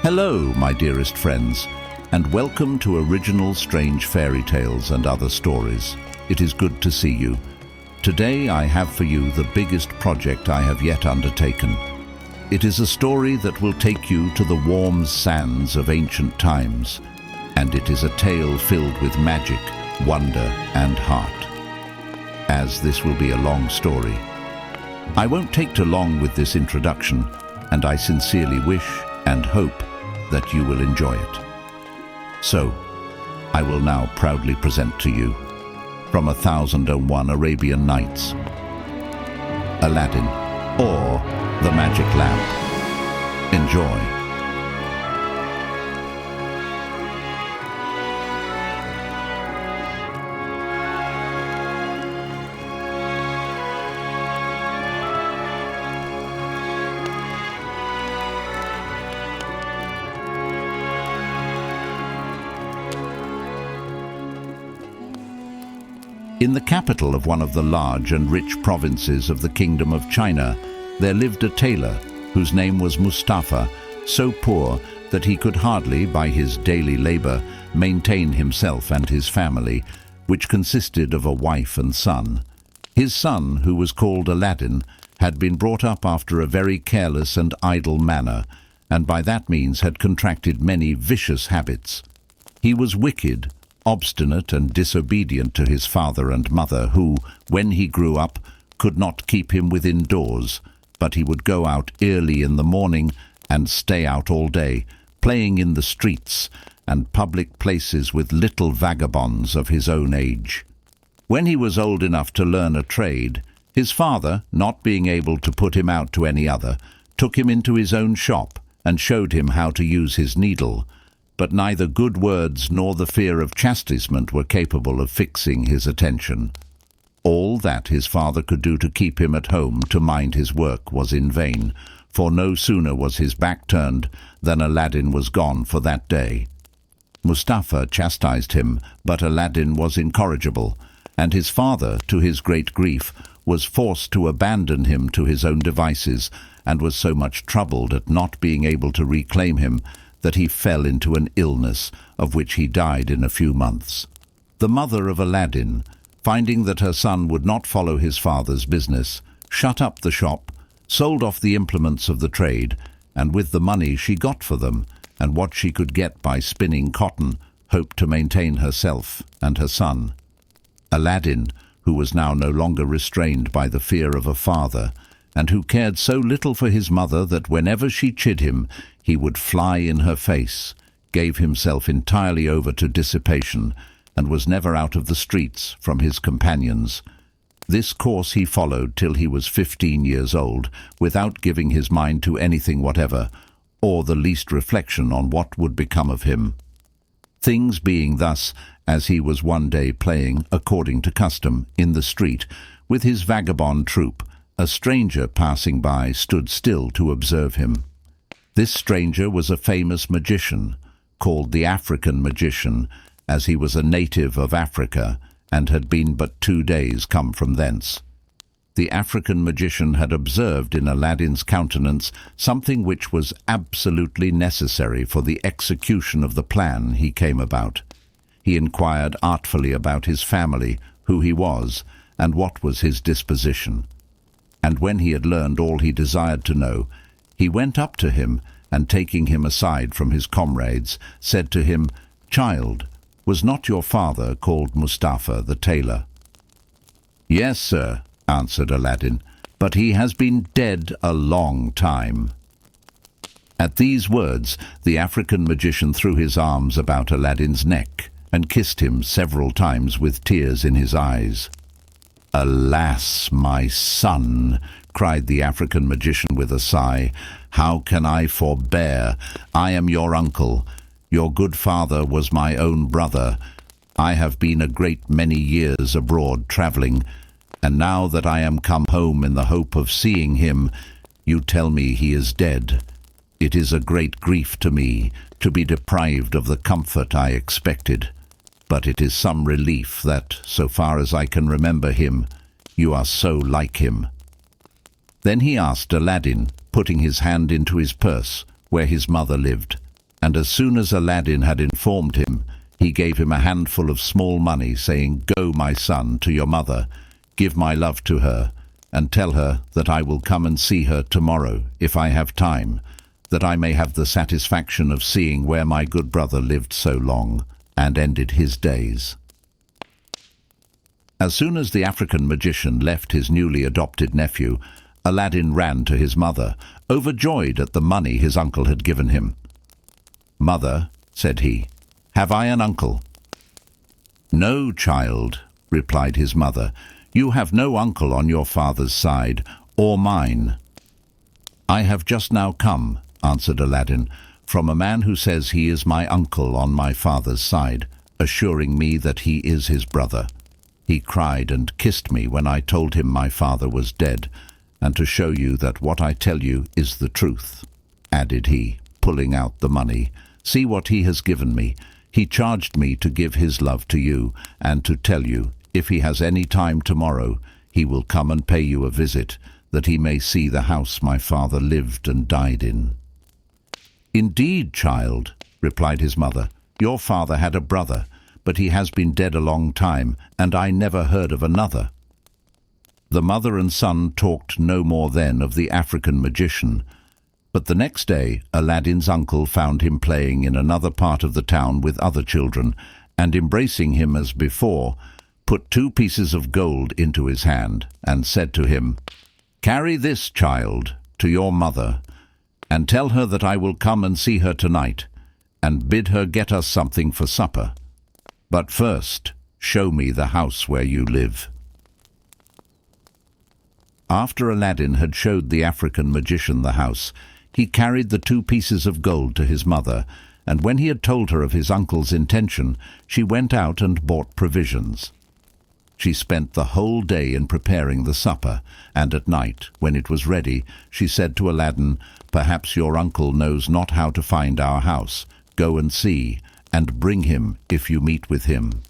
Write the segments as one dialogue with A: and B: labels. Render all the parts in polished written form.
A: Hello, my dearest friends, and welcome to Original Strange Fairy Tales and Other Stories. It is good to see you. Today I have for you the biggest project I have yet undertaken. It is a story that will take you to the warm sands of ancient times, and it is a tale filled with magic, wonder, and heart. As this will be a long story, I won't take too long with this introduction, and I sincerely wish and hope that you will enjoy it. So, I will now proudly present to you, from 1001 Arabian Nights, Aladdin, or The Magic Lamp. Enjoy. In the capital of one of the large and rich provinces of the Kingdom of China, there lived a tailor whose name was Mustafa, so poor that he could hardly, by his daily labor, maintain himself and his family, which consisted of a wife and son. His son, who was called Aladdin, had been brought up after a very careless and idle manner, and by that means had contracted many vicious habits. He was wicked, obstinate and disobedient to his father and mother, who, when he grew up, could not keep him within doors, but he would go out early in the morning and stay out all day, playing in the streets and public places with little vagabonds of his own age. When he was old enough to learn a trade, his father, not being able to put him out to any other, took him into his own shop and showed him how to use his needle. But neither good words nor the fear of chastisement were capable of fixing his attention. All that his father could do to keep him at home to mind his work was in vain, for no sooner was his back turned than Aladdin was gone for that day. Mustafa chastised him, but Aladdin was incorrigible, and his father, to his great grief, was forced to abandon him to his own devices, and was so much troubled at not being able to reclaim him that he fell into an illness, of which he died in a few months. The mother of Aladdin, finding that her son would not follow his father's business, shut up the shop, sold off the implements of the trade, and with the money she got for them, and what she could get by spinning cotton, hoped to maintain herself and her son. Aladdin, who was now no longer restrained by the fear of a father, and who cared so little for his mother that whenever she chid him, he would fly in her face, gave himself entirely over to dissipation, and was never out of the streets from his companions. This course he followed till he was 15 years old, without giving his mind to anything whatever, or the least reflection on what would become of him. Things being thus, as he was one day playing, according to custom, in the street, with his vagabond troop, a stranger passing by stood still to observe him. This stranger was a famous magician, called the African magician, as he was a native of Africa, and had been but 2 days come from thence. The African magician had observed in Aladdin's countenance something which was absolutely necessary for the execution of the plan he came about. He inquired artfully about his family, who he was, and what was his disposition. And when he had learned all he desired to know, he went up to him, and taking him aside from his comrades, said to him, "Child, was not your father called Mustafa the tailor?" "Yes, sir," answered Aladdin, "but he has been dead a long time." At these words, the African magician threw his arms about Aladdin's neck, and kissed him several times with tears in his eyes. "Alas, my son," cried the African magician with a sigh, "how can I forbear? I am your uncle. Your good father was my own brother. I have been a great many years abroad travelling, and now that I am come home in the hope of seeing him, you tell me he is dead. It is a great grief to me to be deprived of the comfort I expected. But it is some relief that, so far as I can remember him, you are so like him." Then he asked Aladdin, putting his hand into his purse, where his mother lived, And as soon as Aladdin had informed him, he gave him a handful of small money, saying, "Go, my son, to your mother, give my love to her, and tell her that I will come and see her tomorrow, if I have time, that I may have the satisfaction of seeing where my good brother lived so long, and ended his days." As soon as the African magician left his newly adopted nephew, Aladdin ran to his mother, overjoyed at the money his uncle had given him. "Mother," said he, "have I an uncle?" "No, child," replied his mother, "you have no uncle on your father's side, or mine." "I have just now come," answered Aladdin, "from a man who says he is my uncle on my father's side, assuring me that he is his brother. He cried and kissed me when I told him my father was dead, and to show you that what I tell you is the truth," added he, pulling out the money, "see what he has given me. He charged me to give his love to you, and to tell you, if he has any time tomorrow, he will come and pay you a visit, that he may see the house my father lived and died in." "Indeed, child," replied his mother, "your father had a brother, but he has been dead a long time, and I never heard of another." The mother and son talked no more then of the African magician, but the next day Aladdin's uncle found him playing in another part of the town with other children, and embracing him as before, put 2 pieces of gold into his hand, and said to him, "Carry this, child, to your mother, and tell her that I will come and see her tonight, and bid her get us something for supper. But first, show me the house where you live." After Aladdin had showed the African magician the house, he carried the 2 pieces of gold to his mother, and when he had told her of his uncle's intention, she went out and bought provisions. She spent the whole day in preparing the supper, and at night, when it was ready, she said to Aladdin, "Perhaps your uncle knows not how to find our house. Go and see, and bring him if you meet with him."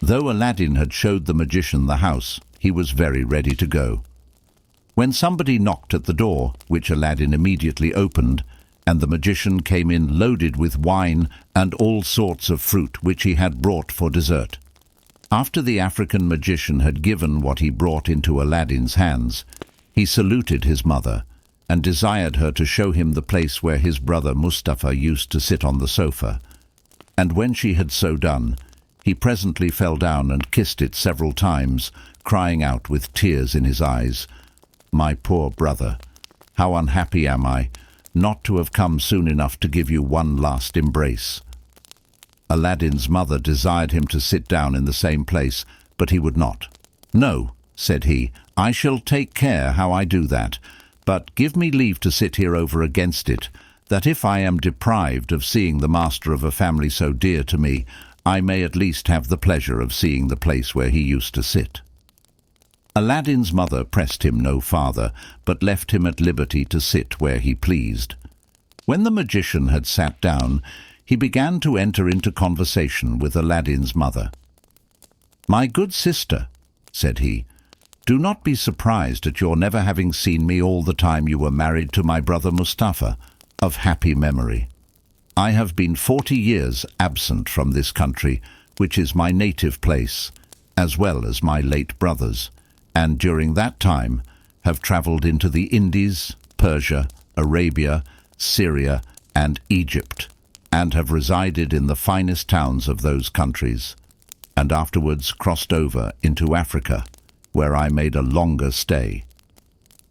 A: Though Aladdin had showed the magician the house, he was very ready to go. When somebody knocked at the door, which Aladdin immediately opened, and the magician came in loaded with wine and all sorts of fruit which he had brought for dessert. After the African magician had given what he brought into Aladdin's hands, he saluted his mother, and desired her to show him the place where his brother Mustapha used to sit on the sofa. And when she had so done, he presently fell down and kissed it several times, crying out with tears in his eyes, "My poor brother, how unhappy am I, not to have come soon enough to give you one last embrace." Aladdin's mother desired him to sit down in the same place, but he would not. "No," said he, "I shall take care how I do that, but give me leave to sit here over against it, that if I am deprived of seeing the master of a family so dear to me, I may at least have the pleasure of seeing the place where he used to sit." Aladdin's mother pressed him no farther, but left him at liberty to sit where he pleased. When the magician had sat down, he began to enter into conversation with Aladdin's mother. "My good sister," said he, "do not be surprised at your never having seen me all the time you were married to my brother Mustapha, of happy memory. I have been 40 years absent from this country, which is my native place, as well as my late brother's, and during that time have travelled into the Indies, Persia, Arabia, Syria, and Egypt, and have resided in the finest towns of those countries, and afterwards crossed over into Africa, where I made a longer stay.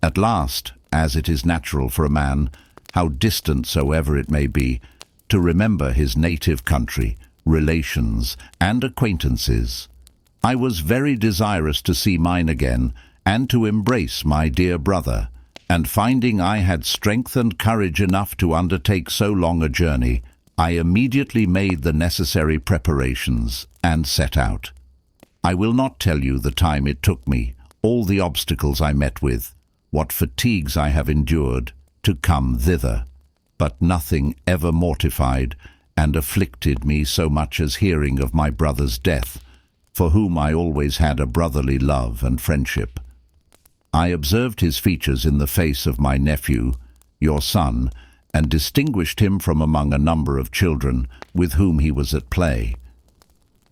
A: At last, as it is natural for a man, how distant soever it may be, to remember his native country, relations, and acquaintances, I was very desirous to see mine again, and to embrace my dear brother, and finding I had strength and courage enough to undertake so long a journey, I immediately made the necessary preparations, and set out. I will not tell you the time it took me, all the obstacles I met with, what fatigues I have endured, to come thither, but nothing ever mortified and afflicted me so much as hearing of my brother's death, for whom I always had a brotherly love and friendship. I observed his features in the face of my nephew, your son, and distinguished him from among a number of children with whom he was at play.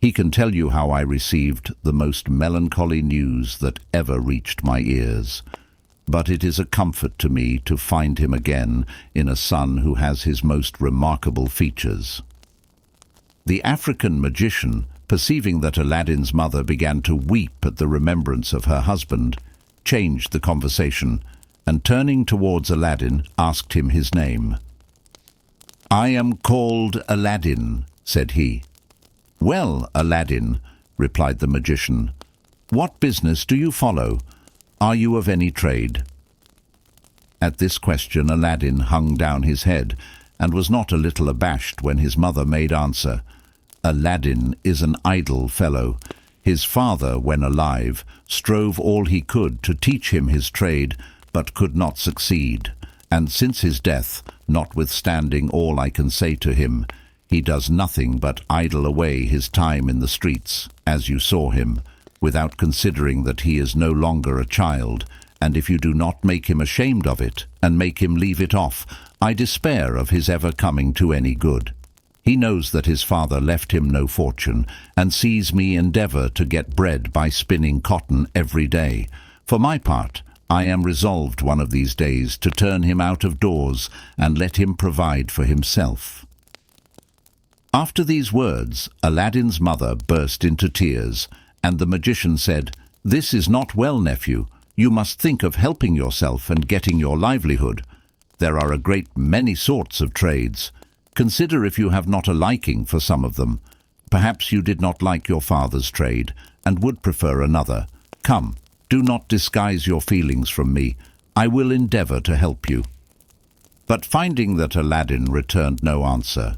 A: He can tell you how I received the most melancholy news that ever reached my ears, but it is a comfort to me to find him again in a son who has his most remarkable features." The African magician, perceiving that Aladdin's mother began to weep at the remembrance of her husband, changed the conversation, and turning towards Aladdin, asked him his name. "I am called Aladdin," said he. "Well, Aladdin," replied the magician, "what business do you follow? Are you of any trade?" At this question Aladdin hung down his head, and was not a little abashed when his mother made answer, "Aladdin is an idle fellow. His father, when alive, strove all he could to teach him his trade, but could not succeed, and since his death, notwithstanding all I can say to him, he does nothing but idle away his time in the streets, as you saw him, without considering that he is no longer a child, and if you do not make him ashamed of it, and make him leave it off, I despair of his ever coming to any good. He knows that his father left him no fortune, and sees me endeavour to get bread by spinning cotton every day. For my part, I am resolved one of these days to turn him out of doors, and let him provide for himself." After these words, Aladdin's mother burst into tears, and the magician said, "This is not well, nephew. You must think of helping yourself and getting your livelihood. There are a great many sorts of trades. Consider if you have not a liking for some of them. Perhaps you did not like your father's trade, and would prefer another. Come, do not disguise your feelings from me. I will endeavour to help you." But finding that Aladdin returned no answer,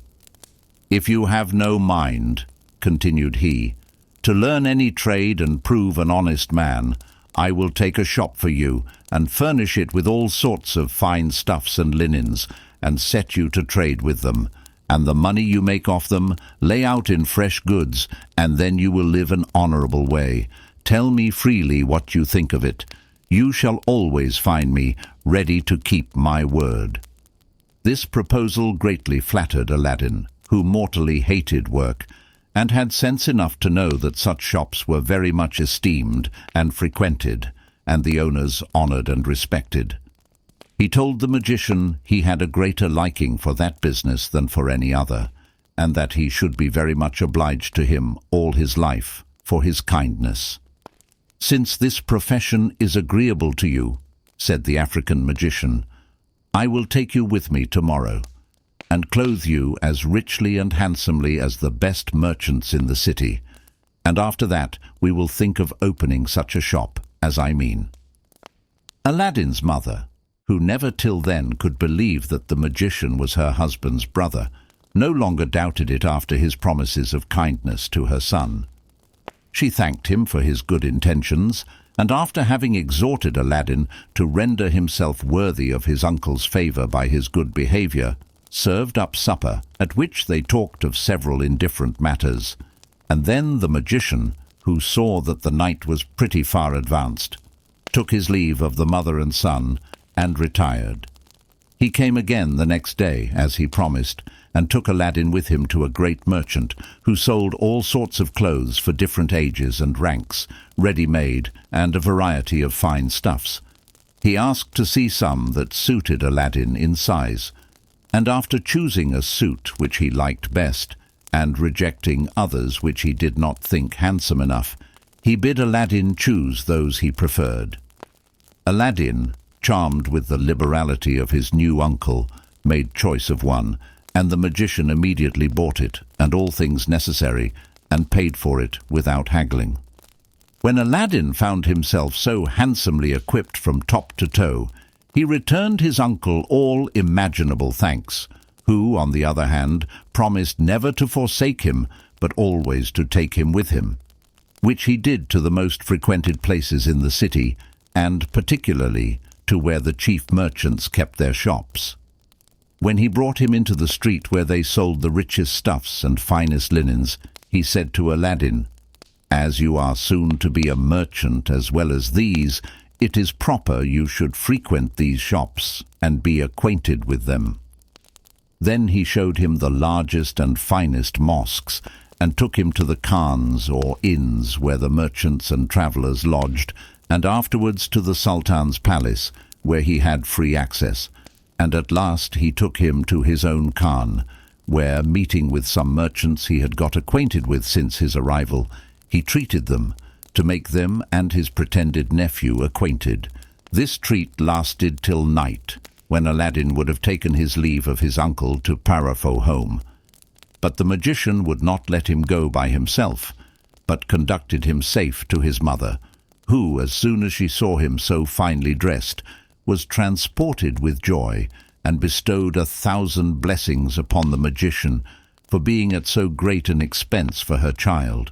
A: "If you have no mind," continued he, "to learn any trade and prove an honest man, I will take a shop for you, and furnish it with all sorts of fine stuffs and linens, and set you to trade with them, and the money you make off them lay out in fresh goods, and then you will live an honourable way. Tell me freely what you think of it. You shall always find me ready to keep my word." This proposal greatly flattered Aladdin, who mortally hated work, and had sense enough to know that such shops were very much esteemed and frequented, and the owners honoured and respected. He told the magician he had a greater liking for that business than for any other, and that he should be very much obliged to him all his life for his kindness. "Since this profession is agreeable to you," said the African magician, "I will take you with me tomorrow, and clothe you as richly and handsomely as the best merchants in the city, and after that we will think of opening such a shop as I mean." Aladdin's mother, who never till then could believe that the magician was her husband's brother, no longer doubted it after his promises of kindness to her son. She thanked him for his good intentions, and after having exhorted Aladdin to render himself worthy of his uncle's favour by his good behaviour, served up supper, at which they talked of several indifferent matters, and then the magician, who saw that the night was pretty far advanced, took his leave of the mother and son, and retired. He came again the next day, as he promised, and took Aladdin with him to a great merchant, who sold all sorts of clothes for different ages and ranks, ready-made, and a variety of fine stuffs. He asked to see some that suited Aladdin in size, and after choosing a suit which he liked best, and rejecting others which he did not think handsome enough, he bid Aladdin choose those he preferred. Aladdin, charmed with the liberality of his new uncle, made choice of one, and the magician immediately bought it, and all things necessary, and paid for it without haggling. When Aladdin found himself so handsomely equipped from top to toe, he returned his uncle all imaginable thanks, who, on the other hand, promised never to forsake him, but always to take him with him, which he did to the most frequented places in the city, and particularly to where the chief merchants kept their shops. When he brought him into the street where they sold the richest stuffs and finest linens, he said to Aladdin, "As you are soon to be a merchant as well as these, it is proper you should frequent these shops and be acquainted with them." Then he showed him the largest and finest mosques, and took him to the khans or inns where the merchants and travellers lodged, and afterwards to the sultan's palace, where he had free access. And at last he took him to his own khan, where, meeting with some merchants he had got acquainted with since his arrival, he treated them, to make them and his pretended nephew acquainted. This treat lasted till night, when Aladdin would have taken his leave of his uncle to Parafo home. But the magician would not let him go by himself, but conducted him safe to his mother, who, as soon as she saw him so finely dressed, was transported with joy, and bestowed 1,000 blessings upon the magician for being at so great an expense for her child.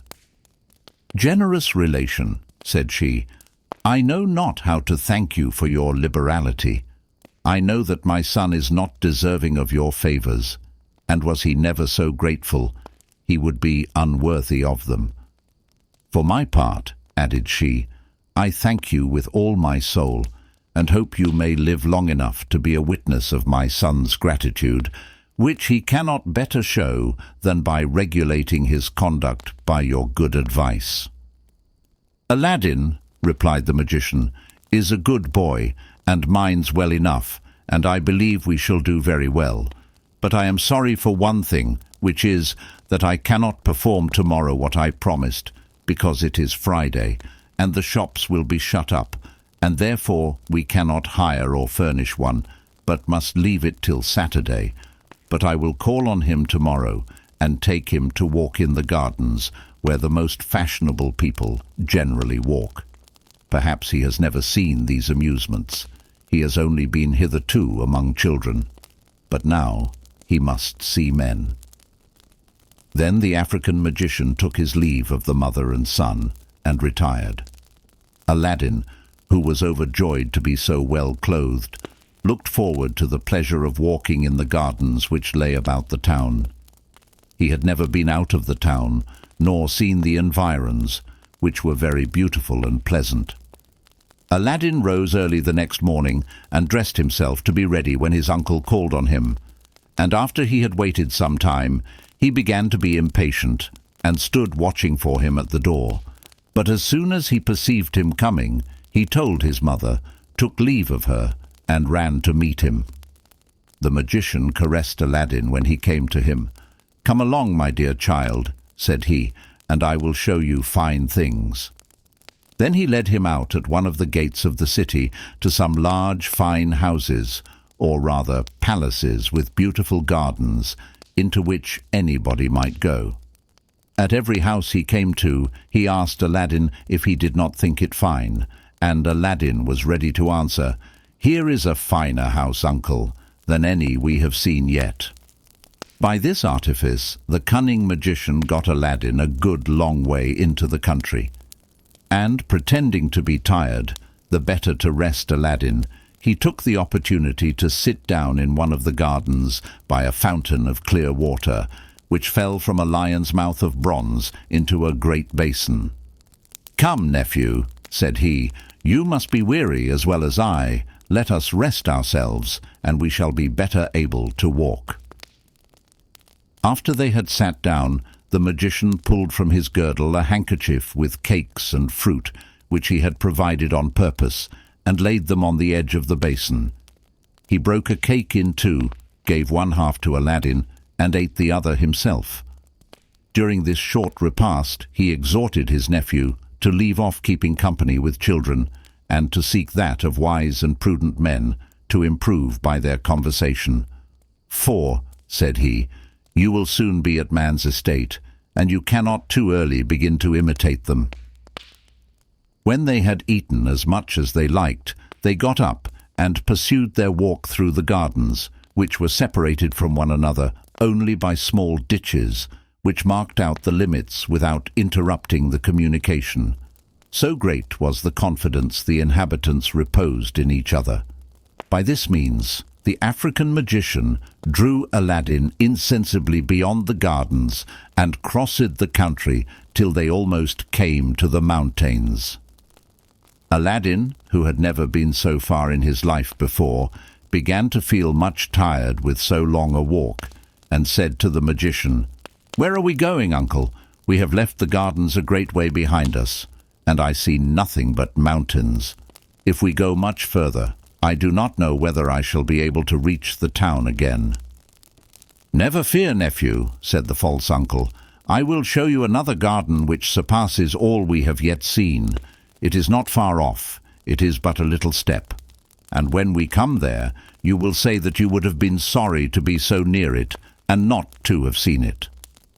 A: "Generous relation," said she, "I know not how to thank you for your liberality. I know that my son is not deserving of your favours, and was he never so grateful, he would be unworthy of them. For my part," added she, "I thank you with all my soul, and hope you may live long enough to be a witness of my son's gratitude, which he cannot better show than by regulating his conduct by your good advice." "Aladdin," replied the magician, "is a good boy, and minds well enough, and I believe we shall do very well. But I am sorry for one thing, which is that I cannot perform tomorrow what I promised, because it is Friday, and the shops will be shut up, and therefore we cannot hire or furnish one, but must leave it till Saturday. But I will call on him tomorrow, and take him to walk in the gardens, where the most fashionable people generally walk. Perhaps he has never seen these amusements. He has only been hitherto among children. But now he must see men." Then the African magician took his leave of the mother and son, and retired. Aladdin, who was overjoyed to be so well clothed, looked forward to the pleasure of walking in the gardens which lay about the town. He had never been out of the town, nor seen the environs, which were very beautiful and pleasant. Aladdin rose early the next morning, and dressed himself to be ready when his uncle called on him. And after he had waited some time, he began to be impatient, and stood watching for him at the door. But as soon as he perceived him coming, he told his mother, took leave of her, and ran to meet him. The magician caressed Aladdin when he came to him. "Come along, my dear child," said he, "and I will show you fine things." Then he led him out at one of the gates of the city to some large, fine houses, or rather palaces with beautiful gardens, into which anybody might go. At every house he came to, he asked Aladdin if he did not think it fine, and Aladdin was ready to answer, "Here is a finer house, uncle, than any we have seen yet." By this artifice, the cunning magician got Aladdin a good long way into the country. And, pretending to be tired, the better to rest Aladdin, he took the opportunity to sit down in one of the gardens by a fountain of clear water, which fell from a lion's mouth of bronze into a great basin. "Come, nephew," said he, "you must be weary as well as I. Let us rest ourselves, and we shall be better able to walk." After they had sat down, the magician pulled from his girdle a handkerchief with cakes and fruit, which he had provided on purpose, and laid them on the edge of the basin. He broke a cake in two, gave one half to Aladdin, and ate the other himself. During this short repast, he exhorted his nephew to leave off keeping company with children, and to seek that of wise and prudent men, to improve by their conversation. "For," said he, "you will soon be at man's estate, and you cannot too early begin to imitate them." When they had eaten as much as they liked, they got up and pursued their walk through the gardens, which were separated from one another only by small ditches, which marked out the limits without interrupting the communication. So great was the confidence the inhabitants reposed in each other. By this means, the African magician drew Aladdin insensibly beyond the gardens, and crossed the country till they almost came to the mountains. Aladdin, who had never been so far in his life before, began to feel much tired with so long a walk, and said to the magician, "Where are we going, uncle? We have left the gardens a great way behind us, and I see nothing but mountains. If we go much further, I do not know whether I shall be able to reach the town again." "Never fear, nephew," said the false uncle. "I will show you another garden which surpasses all we have yet seen. It is not far off. It is but a little step. And when we come there, you will say that you would have been sorry to be so near it, and not to have seen it."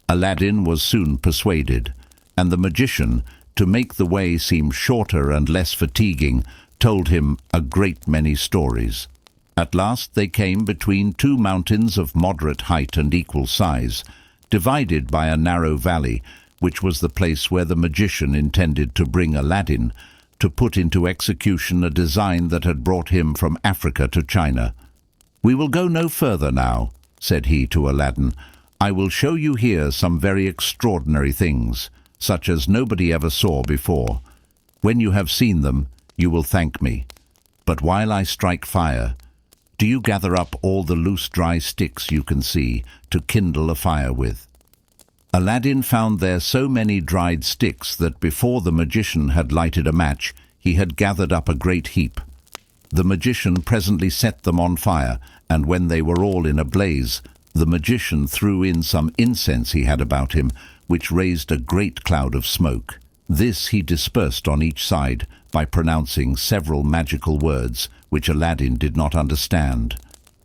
A: Aladdin was soon persuaded, and the magician, to make the way seem shorter and less fatiguing, told him a great many stories. At last they came between two mountains of moderate height and equal size, divided by a narrow valley, which was the place where the magician intended to bring Aladdin to put into execution a design that had brought him from Africa to China. "We will go no further now," said he to Aladdin. "I will show you here some very extraordinary things, such as nobody ever saw before. When you have seen them, you will thank me. But while I strike fire, do you gather up all the loose dry sticks you can see to kindle a fire with." Aladdin found there so many dried sticks that before the magician had lighted a match, he had gathered up a great heap. The magician presently set them on fire, and when they were all in a blaze, the magician threw in some incense he had about him, which raised a great cloud of smoke. This he dispersed on each side by pronouncing several magical words, which Aladdin did not understand.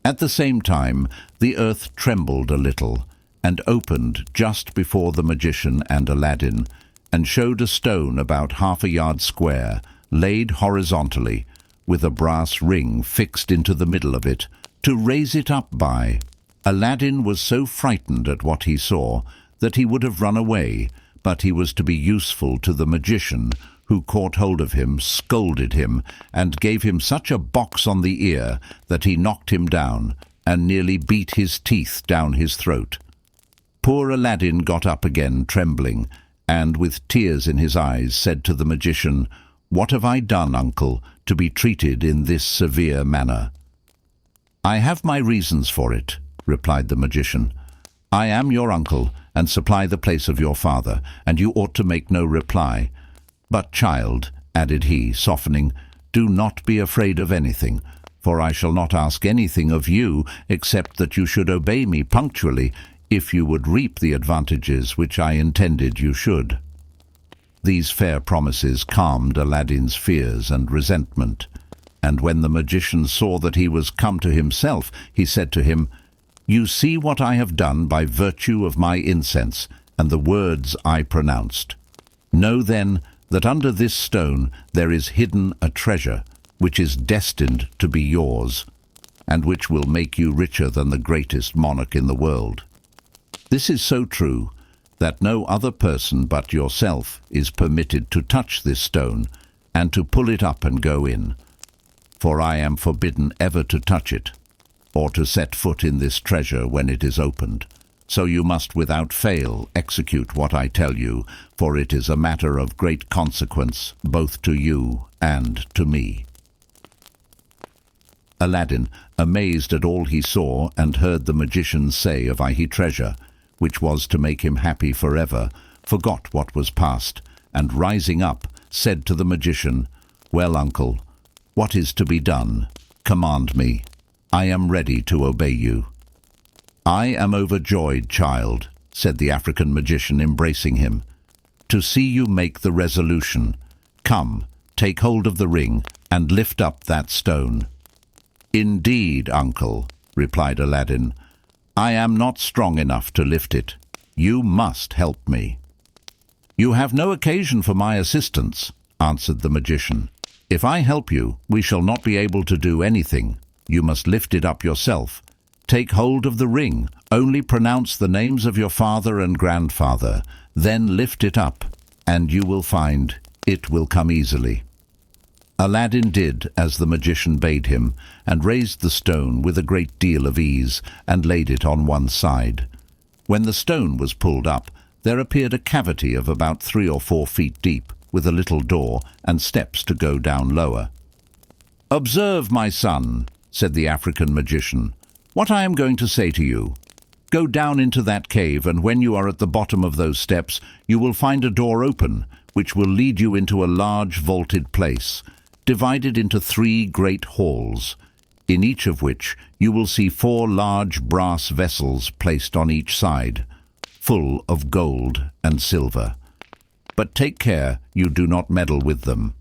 A: At the same time, the earth trembled a little, and opened just before the magician and Aladdin, and showed a stone about half a yard square, laid horizontally, with a brass ring fixed into the middle of it, to raise it up by. Aladdin was so frightened at what he saw that he would have run away, but he was to be useful to the magician, who caught hold of him, scolded him, and gave him such a box on the ear that he knocked him down, and nearly beat his teeth down his throat. Poor Aladdin got up again, trembling, and with tears in his eyes said to the magician, "What have I done, uncle, to be treated in this severe manner?" "I have my reasons for it," replied the magician. "I am your uncle, and supply the place of your father, and you ought to make no reply. But, child," added he, softening, "do not be afraid of anything, for I shall not ask anything of you except that you should obey me punctually, if you would reap the advantages which I intended you should." These fair promises calmed Aladdin's fears and resentment, and when the magician saw that he was come to himself, he said to him, "You see what I have done by virtue of my incense and the words I pronounced. Know then that under this stone there is hidden a treasure which is destined to be yours, and which will make you richer than the greatest monarch in the world. This is so true that no other person but yourself is permitted to touch this stone and to pull it up and go in, for I am forbidden ever to touch it, or to set foot in this treasure when it is opened. So you must without fail execute what I tell you, for it is a matter of great consequence both to you and to me." Aladdin, amazed at all he saw and heard the magician say of his treasure, which was to make him happy forever, forgot what was past, and rising up, said to the magician, "Well, uncle, what is to be done? Command me. I am ready to obey you." "I am overjoyed, child," said the African magician, embracing him, "to see you make the resolution. Come, take hold of the ring, and lift up that stone." "Indeed, uncle," replied Aladdin, "I am not strong enough to lift it. You must help me." "You have no occasion for my assistance," answered the magician. "If I help you, we shall not be able to do anything. You must lift it up yourself. Take hold of the ring, only pronounce the names of your father and grandfather, then lift it up, and you will find it will come easily." Aladdin did as the magician bade him, and raised the stone with a great deal of ease, and laid it on one side. When the stone was pulled up, there appeared a cavity of about 3 or 4 feet deep, with a little door and steps to go down lower. "Observe, my son," said the African magician, "what I am going to say to you. Go down into that cave, and when you are at the bottom of those steps, you will find a door open, which will lead you into a large vaulted place, divided into 3 great halls, in each of which you will see 4 large brass vessels placed on each side, full of gold and silver. But take care you do not meddle with them.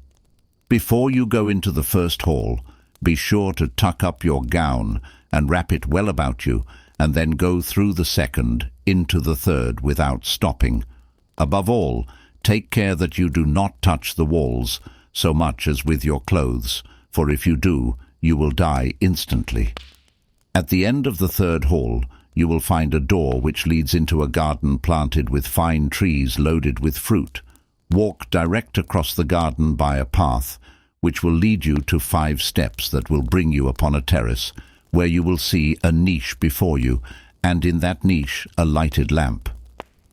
A: Before you go into the first hall, be sure to tuck up your gown and wrap it well about you, and then go through the second into the third without stopping. Above all, take care that you do not touch the walls so much as with your clothes, for if you do, you will die instantly. At the end of the third hall, you will find a door which leads into a garden planted with fine trees loaded with fruit. Walk direct across the garden by a path, which will lead you to 5 steps that will bring you upon a terrace, where you will see a niche before you, and in that niche a lighted lamp.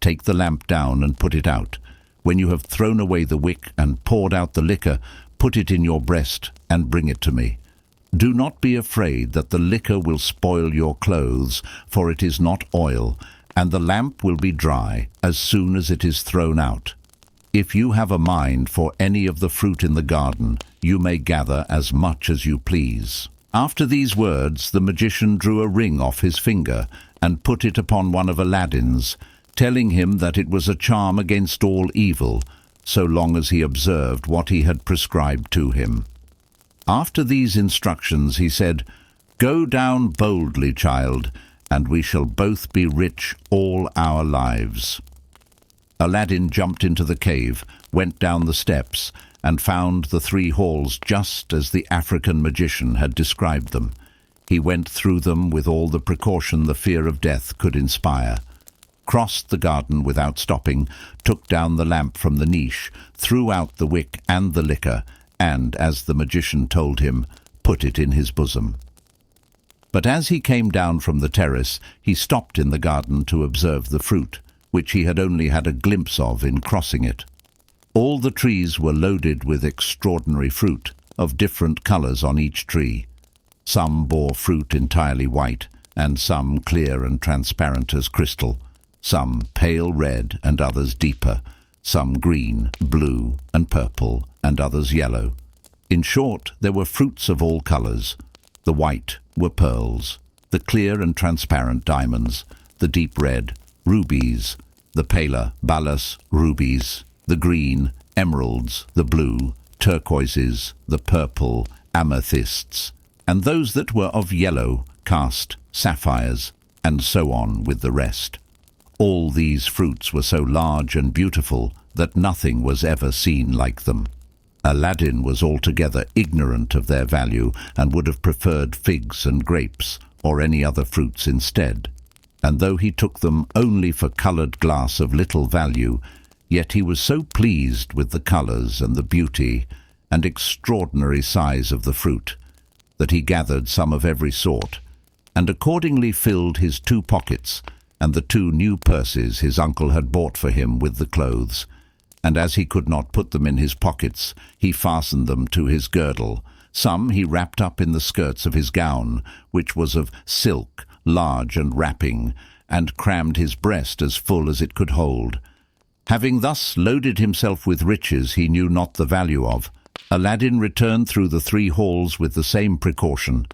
A: Take the lamp down and put it out. When you have thrown away the wick and poured out the liquor, put it in your breast and bring it to me. Do not be afraid that the liquor will spoil your clothes, for it is not oil, and the lamp will be dry as soon as it is thrown out. If you have a mind for any of the fruit in the garden, you may gather as much as you please." After these words, the magician drew a ring off his finger and put it upon one of Aladdin's, telling him that it was a charm against all evil, so long as he observed what he had prescribed to him. After these instructions he said, "Go down boldly, child, and we shall both be rich all our lives." Aladdin jumped into the cave, went down the steps, and found the 3 halls just as the African magician had described them. He went through them with all the precaution the fear of death could inspire, crossed the garden without stopping, took down the lamp from the niche, threw out the wick and the liquor, and, as the magician told him, put it in his bosom. But as he came down from the terrace, he stopped in the garden to observe the fruit, which he had only had a glimpse of in crossing it. All the trees were loaded with extraordinary fruit, of different colours on each tree. Some bore fruit entirely white, and some clear and transparent as crystal, some pale red and others deeper, some green, blue and purple, and others yellow. In short, there were fruits of all colours. The white were pearls, the clear and transparent diamonds, the deep red, rubies, the paler, balas, rubies, the green, emeralds, the blue, turquoises, the purple, amethysts, and those that were of yellow, cast, sapphires, and so on with the rest. All these fruits were so large and beautiful that nothing was ever seen like them. Aladdin was altogether ignorant of their value, and would have preferred figs and grapes, or any other fruits instead. And though he took them only for coloured glass of little value, yet he was so pleased with the colours and the beauty and extraordinary size of the fruit, that he gathered some of every sort, and accordingly filled his 2 pockets and the 2 new purses his uncle had bought for him with the clothes. And as he could not put them in his pockets, he fastened them to his girdle. Some he wrapped up in the skirts of his gown, which was of silk, large and wrapping, and crammed his breast as full as it could hold. Having thus loaded himself with riches he knew not the value of, Aladdin returned through the 3 halls with the same precaution,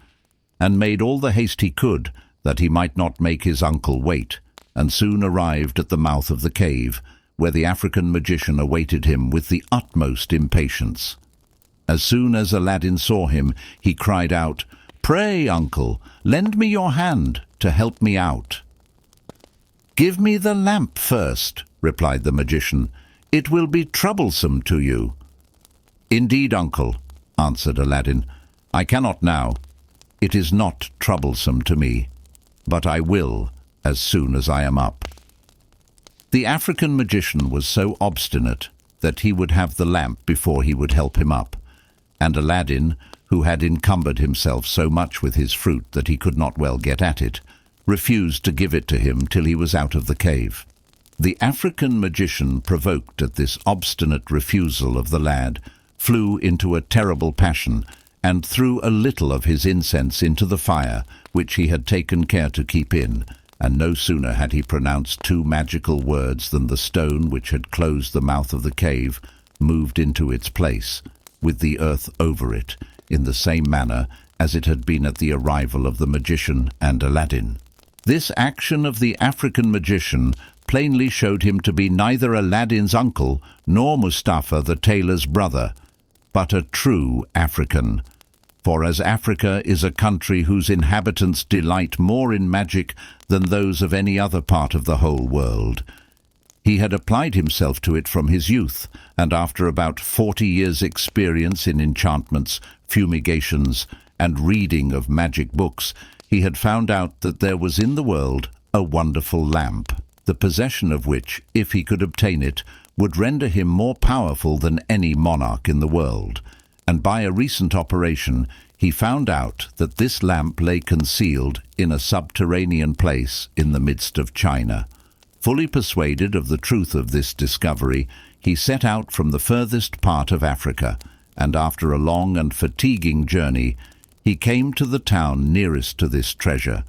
A: and made all the haste he could, that he might not make his uncle wait, and soon arrived at the mouth of the cave, where the African magician awaited him with the utmost impatience. As soon as Aladdin saw him, he cried out, "Pray, uncle, lend me your hand to help me out." "Give me the lamp first," replied the magician. "It will be troublesome to you." "Indeed, uncle," answered Aladdin, "I cannot now. It is not troublesome to me, but I will as soon as I am up." The African magician was so obstinate that he would have the lamp before he would help him up, and Aladdin, who had encumbered himself so much with his fruit that he could not well get at it, refused to give it to him till he was out of the cave. The African magician, provoked at this obstinate refusal of the lad, flew into a terrible passion, and threw a little of his incense into the fire, which he had taken care to keep in, and no sooner had he pronounced 2 magical words than the stone which had closed the mouth of the cave moved into its place, with the earth over it, in the same manner as it had been at the arrival of the magician and Aladdin. This action of the African magician plainly showed him to be neither Aladdin's uncle nor Mustafa the tailor's brother, but a true African. For as Africa is a country whose inhabitants delight more in magic than those of any other part of the whole world, he had applied himself to it from his youth, and after about 40 years' experience in enchantments, fumigations, and reading of magic books, he had found out that there was in the world a wonderful lamp, the possession of which, if he could obtain it, would render him more powerful than any monarch in the world. And by a recent operation he found out that this lamp lay concealed in a subterranean place in the midst of China. Fully persuaded of the truth of this discovery, he set out from the furthest part of Africa, and after a long and fatiguing journey, he came to the town nearest to this treasure.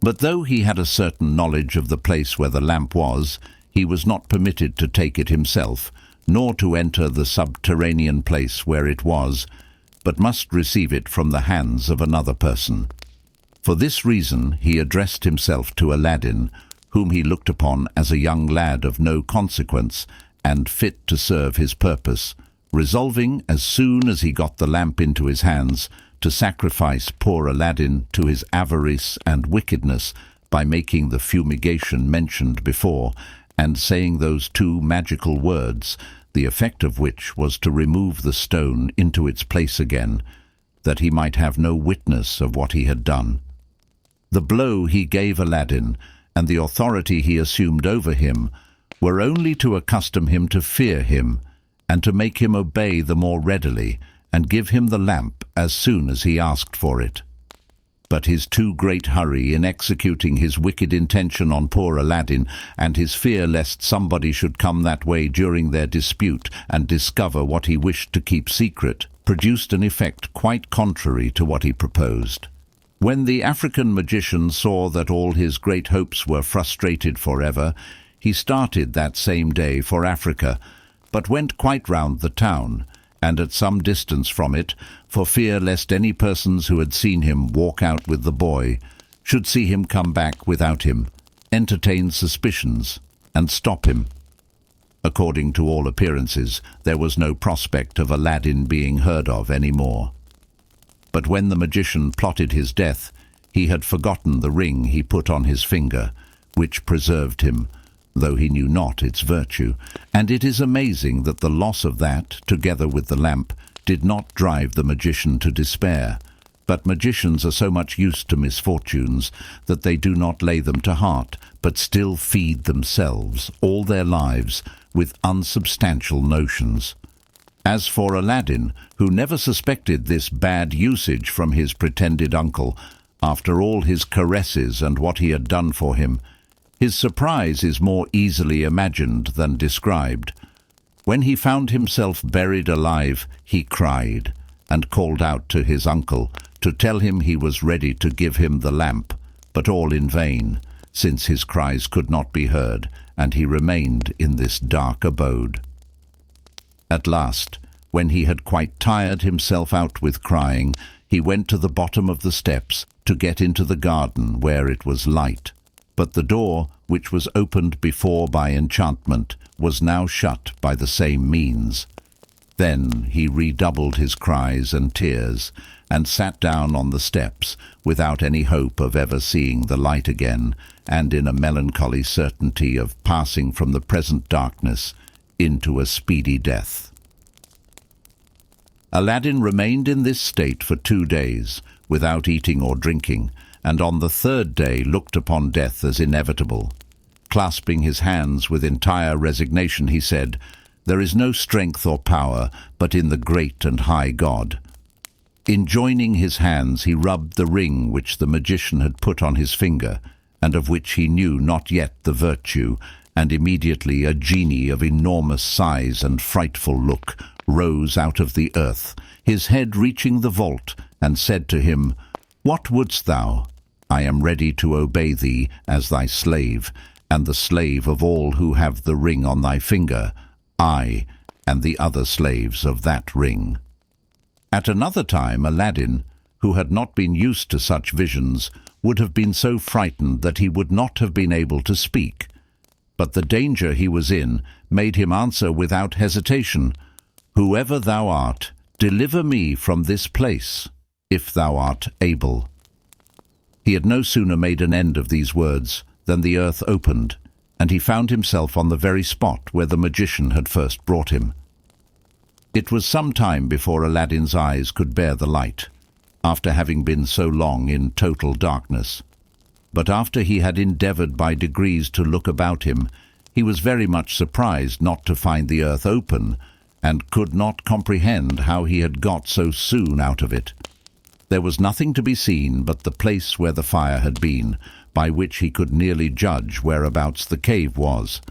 A: But though he had a certain knowledge of the place where the lamp was, he was not permitted to take it himself, nor to enter the subterranean place where it was, but must receive it from the hands of another person. For this reason he addressed himself to Aladdin, whom he looked upon as a young lad of no consequence and fit to serve his purpose, resolving, as soon as he got the lamp into his hands, to sacrifice poor Aladdin to his avarice and wickedness by making the fumigation mentioned before, and saying those 2 magical words, the effect of which was to remove the stone into its place again, that he might have no witness of what he had done. The blow he gave Aladdin, and the authority he assumed over him, were only to accustom him to fear him, and to make him obey the more readily, and give him the lamp as soon as he asked for it. But his too great hurry in executing his wicked intention on poor Aladdin, and his fear lest somebody should come that way during their dispute and discover what he wished to keep secret, produced an effect quite contrary to what he proposed. When the African magician saw that all his great hopes were frustrated forever, he started that same day for Africa, but went quite round the town, and at some distance from it, for fear lest any persons who had seen him walk out with the boy should see him come back without him, entertain suspicions, and stop him. According to all appearances, there was no prospect of Aladdin being heard of any more. But when the magician plotted his death, he had forgotten the ring he put on his finger, which preserved him, though he knew not its virtue, and it is amazing that the loss of that, together with the lamp, did not drive the magician to despair. But magicians are so much used to misfortunes that they do not lay them to heart, but still feed themselves, all their lives, with unsubstantial notions. As for Aladdin, who never suspected this bad usage from his pretended uncle, after all his caresses and what he had done for him, his surprise is more easily imagined than described. When he found himself buried alive, he cried, and called out to his uncle to tell him he was ready to give him the lamp, but all in vain, since his cries could not be heard, and he remained in this dark abode. At last, when he had quite tired himself out with crying, he went to the bottom of the steps to get into the garden where it was light. But the door, which was opened before by enchantment, was now shut by the same means. Then he redoubled his cries and tears, and sat down on the steps, without any hope of ever seeing the light again, and in a melancholy certainty of passing from the present darkness into a speedy death. Aladdin remained in this state for 2 days, without eating or drinking, and on the 3rd day looked upon death as inevitable. Clasping his hands with entire resignation, he said, "There is no strength or power but in the great and high God." In joining his hands he rubbed the ring which the magician had put on his finger, and of which he knew not yet the virtue, and immediately a genie of enormous size and frightful look rose out of the earth. his head reaching the vault, and said to him, "What wouldst thou? I am ready to obey thee as thy slave, and the slave of all who have the ring on thy finger, I, and the other slaves of that ring." At another time Aladdin, who had not been used to such visions, would have been so frightened that he would not have been able to speak. But the danger he was in made him answer without hesitation, "Whoever thou art, deliver me from this place, if thou art able." He had no sooner made an end of these words than the earth opened, and he found himself on the very spot where the magician had first brought him. It was some time before Aladdin's eyes could bear the light, after having been so long in total darkness. But after he had endeavoured by degrees to look about him, he was very much surprised not to find the earth open, and could not comprehend how he had got so soon out of it. There was nothing to be seen but the place where the fire had been, by which he could nearly judge whereabouts the cave was.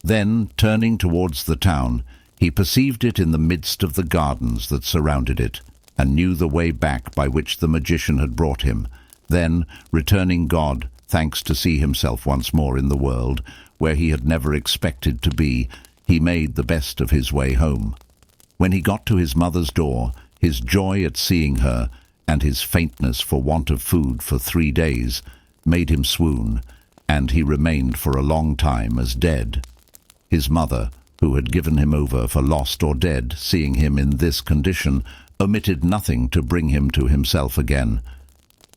A: Then, turning towards the town, he perceived it in the midst of the gardens that surrounded it, and knew the way back by which the magician had brought him. Then, returning God thanks to see himself once more in the world, where he had never expected to be, he made the best of his way home. When he got to his mother's door, his joy at seeing her, and his faintness for want of food for 3 days, made him swoon, and he remained for a long time as dead. His mother, who had given him over for lost or dead, seeing him in this condition, omitted nothing to bring him to himself again.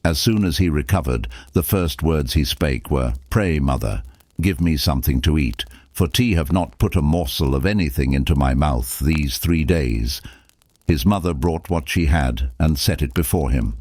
A: As soon as he recovered, the first words he spake were, "Pray, mother, give me something to eat, for tea have not put a morsel of anything into my mouth these 3 days." His mother brought what she had, and set it before him.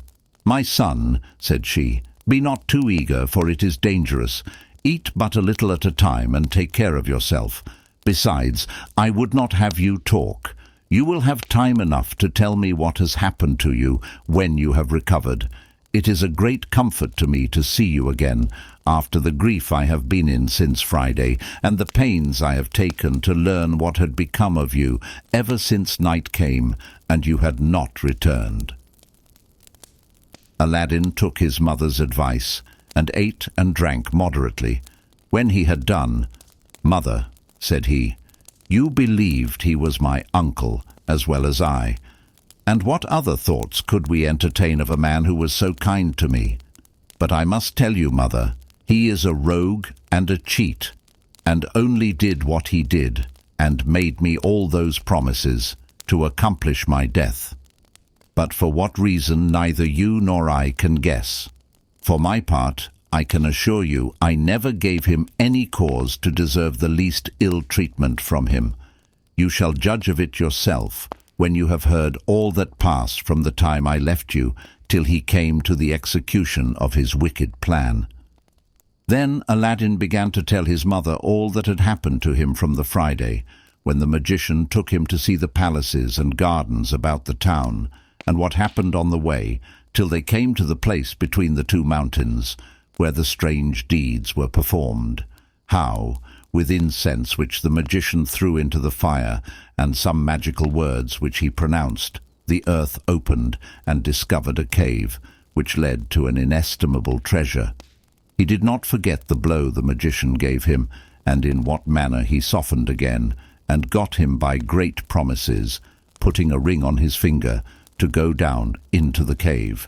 A: "My son," said she, "be not too eager, for it is dangerous. Eat but a little at a time, and take care of yourself. Besides, I would not have you talk. You will have time enough to tell me what has happened to you when you have recovered. It is a great comfort to me to see you again, after the grief I have been in since Friday, and the pains I have taken to learn what had become of you ever since night came, and you had not returned." Aladdin took his mother's advice, and ate and drank moderately. When he had done, "Mother," said he, "you believed he was my uncle as well as I, and what other thoughts could we entertain of a man who was so kind to me? But I must tell you, mother, he is a rogue and a cheat, and only did what he did, and made me all those promises, to accomplish my death. But for what reason neither you nor I can guess. For my part, I can assure you I never gave him any cause to deserve the least ill treatment from him. You shall judge of it yourself when you have heard all that passed from the time I left you till he came to the execution of his wicked plan." Then Aladdin began to tell his mother all that had happened to him from the Friday, when the magician took him to see the palaces and gardens about the town, and what happened on the way, till they came to the place between the 2 mountains, where the strange deeds were performed. How, with incense which the magician threw into the fire, and some magical words which he pronounced, the earth opened and discovered a cave, which led to an inestimable treasure. He did not forget the blow the magician gave him, and in what manner he softened again, and got him by great promises, putting a ring on his finger, to go down into the cave.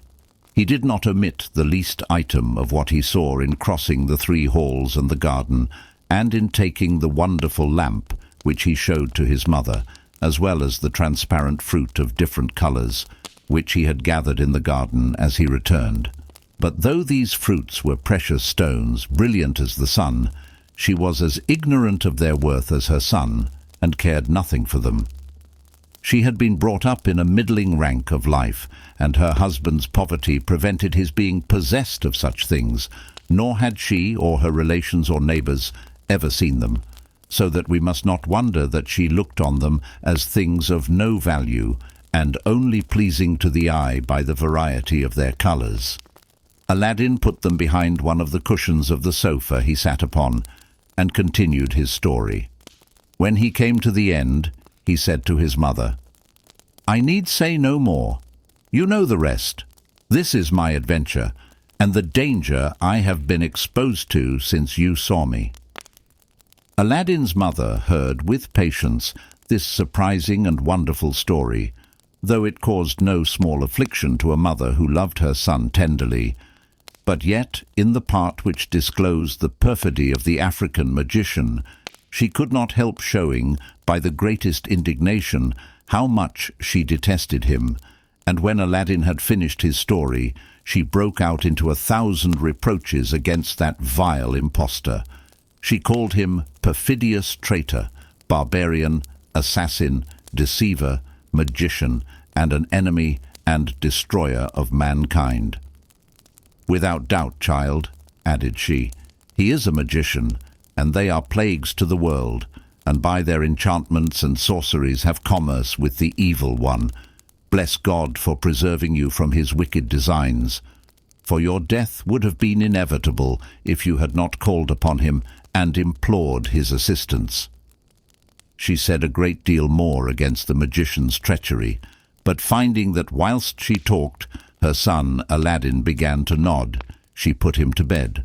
A: He did not omit the least item of what he saw in crossing the 3 halls and the garden, and in taking the wonderful lamp which he showed to his mother, as well as the transparent fruit of different colours, which he had gathered in the garden as he returned. But though these fruits were precious stones, brilliant as the sun, she was as ignorant of their worth as her son, and cared nothing for them. She had been brought up in a middling rank of life, and her husband's poverty prevented his being possessed of such things, nor had she, or her relations or neighbours, ever seen them, so that we must not wonder that she looked on them as things of no value, and only pleasing to the eye by the variety of their colours. Aladdin put them behind one of the cushions of the sofa he sat upon, and continued his story. When he came to the end, he said to his mother, I need say no more. You know the rest. This is my adventure, and the danger I have been exposed to since you saw me." Aladdin's mother heard with patience this surprising and wonderful story, though it caused no small affliction to a mother who loved her son tenderly. But yet, in the part which disclosed the perfidy of the African magician, she could not help showing, by the greatest indignation, how much she detested him, and when Aladdin had finished his story, she broke out into 1,000 reproaches against that vile impostor. She called him perfidious traitor, barbarian, assassin, deceiver, magician, and an enemy and destroyer of mankind. "Without doubt, child," added she, "he is a magician, and they are plagues to the world, and by their enchantments and sorceries have commerce with the evil one. Bless God for preserving you from his wicked designs. For your death would have been inevitable if you had not called upon him and implored his assistance." She said a great deal more against the magician's treachery, but finding that whilst she talked, her son Aladdin began to nod, she put him to bed.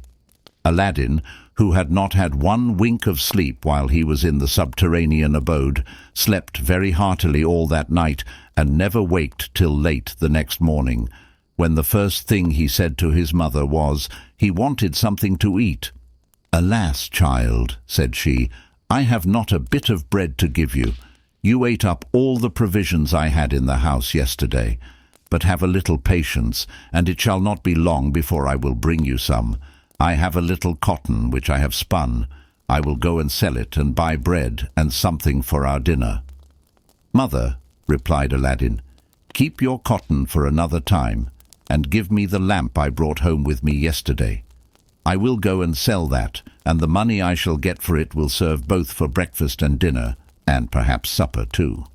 A: Aladdin, who had not had one wink of sleep while he was in the subterranean abode, slept very heartily all that night and never waked till late the next morning, when the first thing he said to his mother was, he wanted something to eat. "Alas, child," said she, "I have not a bit of bread to give you. You ate up all the provisions I had in the house yesterday. But have a little patience, and it shall not be long before I will bring you some. I have a little cotton which I have spun. I will go and sell it and buy bread and something for our dinner." "Mother," replied Aladdin, "keep your cotton for another time, and give me the lamp I brought home with me yesterday. I will go and sell that, and the money I shall get for it will serve both for breakfast and dinner, and perhaps supper too."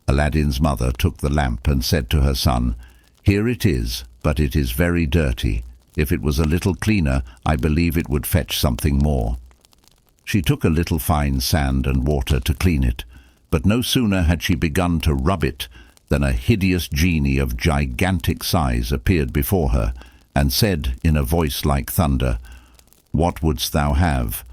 A: Aladdin's mother took the lamp and said to her son, "Here it is, but it is very dirty. If it was a little cleaner, I believe it would fetch something more." She took a little fine sand and water to clean it, but no sooner had she begun to rub it than a hideous genie of gigantic size appeared before her, and said in a voice like thunder, "What wouldst thou have?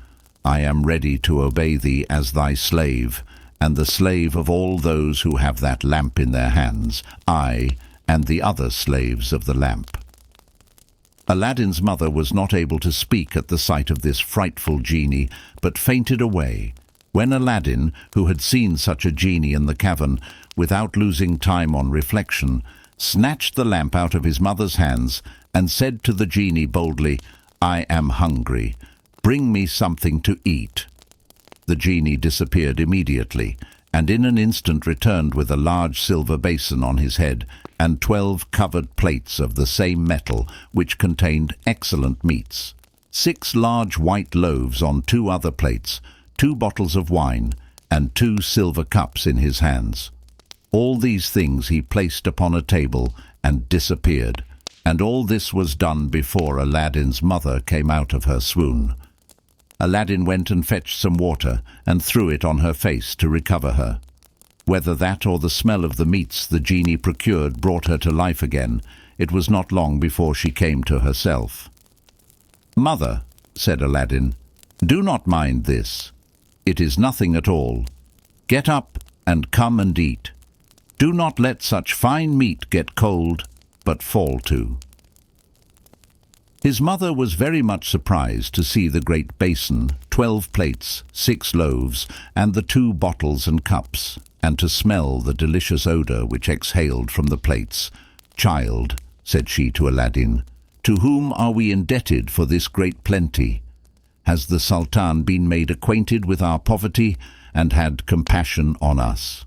A: I am ready to obey thee as thy slave, and the slave of all those who have that lamp in their hands, I and the other slaves of the lamp." Aladdin's mother was not able to speak at the sight of this frightful genie, but fainted away, when Aladdin, who had seen such a genie in the cavern, without losing time on reflection, snatched the lamp out of his mother's hands and said to the genie boldly, "I am hungry. Bring me something to eat." The genie disappeared immediately, and in an instant returned with a large silver basin on his head and 12 covered plates of the same metal, which contained excellent meats, 6 large white loaves on 2 other plates, 2 bottles of wine, and 2 silver cups in his hands. All these things he placed upon a table and disappeared, and all this was done before Aladdin's mother came out of her swoon. Aladdin went and fetched some water and threw it on her face to recover her. Whether that or the smell of the meats the genie procured brought her to life again, it was not long before she came to herself. "Mother," said Aladdin, "do not mind this. It is nothing at all. Get up and come and eat. Do not let such fine meat get cold, but fall to." His mother was very much surprised to see the great basin, 12 plates, 6 loaves, and the 2 bottles and cups, and to smell the delicious odour which exhaled from the plates. "Child," said she to Aladdin, "to whom are we indebted for this great plenty? Has the sultan been made acquainted with our poverty and had compassion on us?"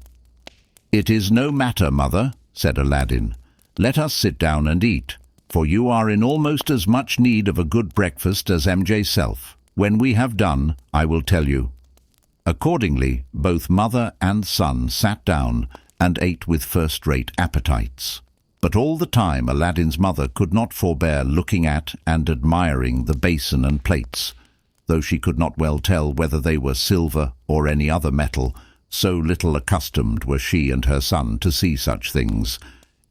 A: "It is no matter, mother," said Aladdin. "Let us sit down and eat, for you are in almost as much need of a good breakfast as MJ's self. When we have done, I will tell you." Accordingly, both mother and son sat down and ate with first-rate appetites. But all the time Aladdin's mother could not forbear looking at and admiring the basin and plates, though she could not well tell whether they were silver or any other metal, so little accustomed were she and her son to see such things.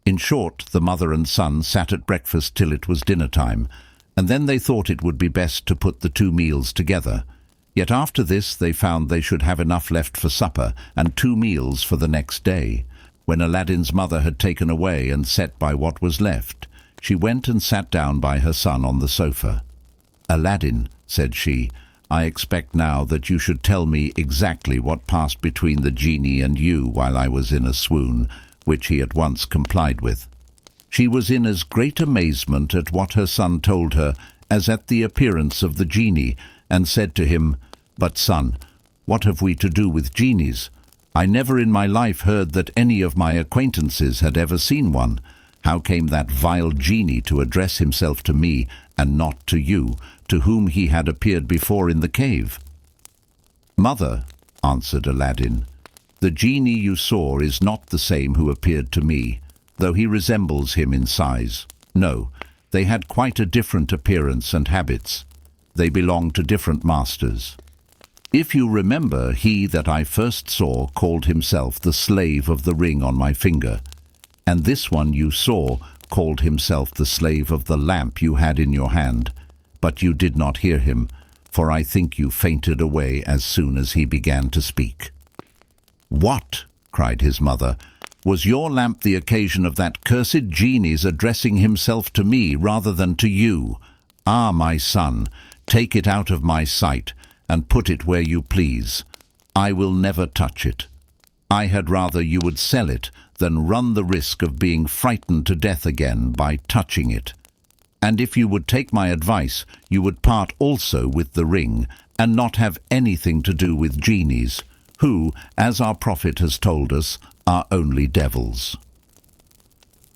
A: In short, the mother and son sat at breakfast till it was dinner time, and then they thought it would be best to put the 2 meals together. Yet after this they found they should have enough left for supper and 2 meals for the next day. When Aladdin's mother had taken away and set by what was left, she went and sat down by her son on the sofa. "Aladdin," said she, "I expect now that you should tell me exactly what passed between the genie and you while I was in a swoon," which he at once complied with. She was in as great amazement at what her son told her as at the appearance of the genie, and said to him, "But, son, what have we to do with genies? I never in my life heard that any of my acquaintances had ever seen one. How came that vile genie to address himself to me and not to you, to whom he had appeared before in the cave?" "Mother," answered Aladdin, "the genie you saw is not the same who appeared to me, though he resembles him in size. No, they had quite a different appearance and habits. They belong to different masters. If you remember, he that I first saw called himself the slave of the ring on my finger, and this one you saw called himself the slave of the lamp you had in your hand, but you did not hear him, for I think you fainted away as soon as he began to speak." "What?" cried his mother. "Was your lamp the occasion of that cursed genie's addressing himself to me rather than to you? Ah, my son, take it out of my sight, and put it where you please. I will never touch it. I had rather you would sell it than run the risk of being frightened to death again by touching it. And if you would take my advice, you would part also with the ring, and not have anything to do with genies, who, as our prophet has told us, are only devils."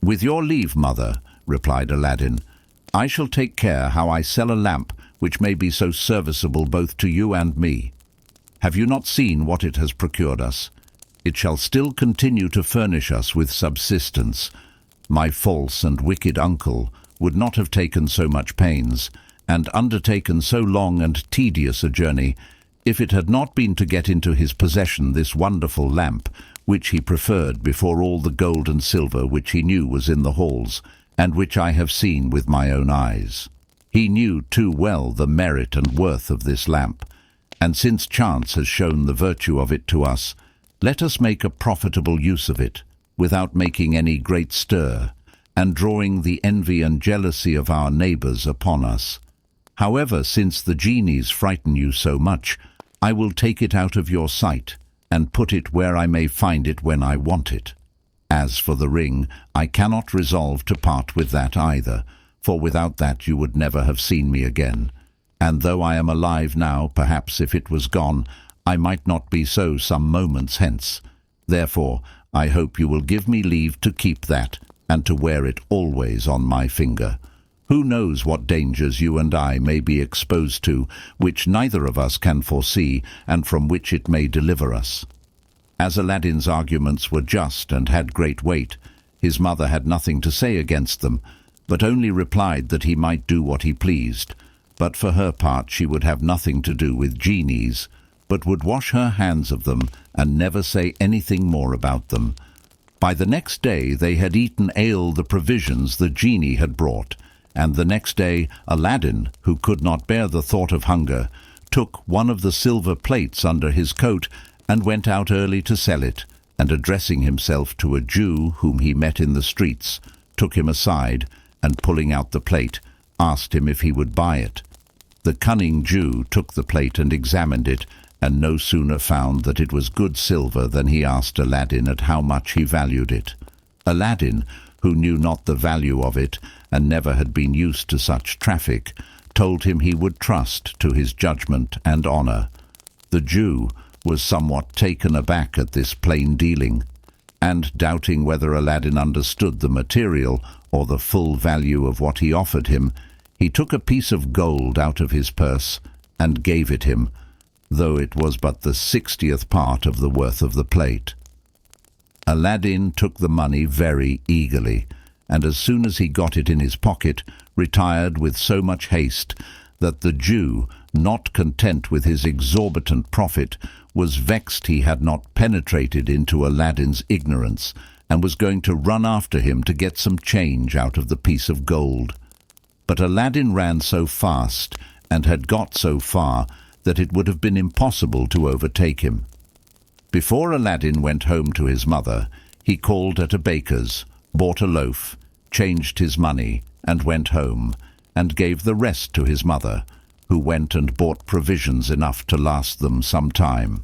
A: "With your leave, mother," replied Aladdin, "I shall take care how I sell a lamp which may be so serviceable both to you and me. Have you not seen what it has procured us? It shall still continue to furnish us with subsistence. My false and wicked uncle would not have taken so much pains, and undertaken so long and tedious a journey, if it had not been to get into his possession this wonderful lamp, which he preferred before all the gold and silver which he knew was in the halls, and which I have seen with my own eyes. He knew too well the merit and worth of this lamp, and since chance has shown the virtue of it to us, let us make a profitable use of it, without making any great stir, and drawing the envy and jealousy of our neighbours upon us. However, since the genies frighten you so much, I will take it out of your sight, and put it where I may find it when I want it. As for the ring, I cannot resolve to part with that either, for without that you would never have seen me again. And though I am alive now, perhaps if it was gone, I might not be so some moments hence. Therefore, I hope you will give me leave to keep that, and to wear it always on my finger. Who knows what dangers you and I may be exposed to, which neither of us can foresee, and from which it may deliver us." As Aladdin's arguments were just and had great weight, his mother had nothing to say against them, but only replied that he might do what he pleased, but for her part she would have nothing to do with genies, but would wash her hands of them and never say anything more about them. By the next day they had eaten ale the provisions the genie had brought, and the next day Aladdin, who could not bear the thought of hunger, took one of the silver plates under his coat and went out early to sell it, and addressing himself to a Jew whom he met in the streets, took him aside, and pulling out the plate, asked him if he would buy it. The cunning Jew took the plate and examined it, and no sooner found that it was good silver than he asked Aladdin at how much he valued it. Aladdin, who knew not the value of it, and never had been used to such traffic, told him he would trust to his judgment and honour. The Jew was somewhat taken aback at this plain dealing, and doubting whether Aladdin understood the material or the full value of what he offered him, he took a piece of gold out of his purse and gave it him, though it was but the 60th part of the worth of the plate. Aladdin took the money very eagerly, and as soon as he got it in his pocket, retired with so much haste that the Jew, not content with his exorbitant profit, was vexed he had not penetrated into Aladdin's ignorance, and was going to run after him to get some change out of the piece of gold. But Aladdin ran so fast, and had got so far, that it would have been impossible to overtake him. Before Aladdin went home to his mother, he called at a baker's, bought a loaf, changed his money, and went home, and gave the rest to his mother, who went and bought provisions enough to last them some time.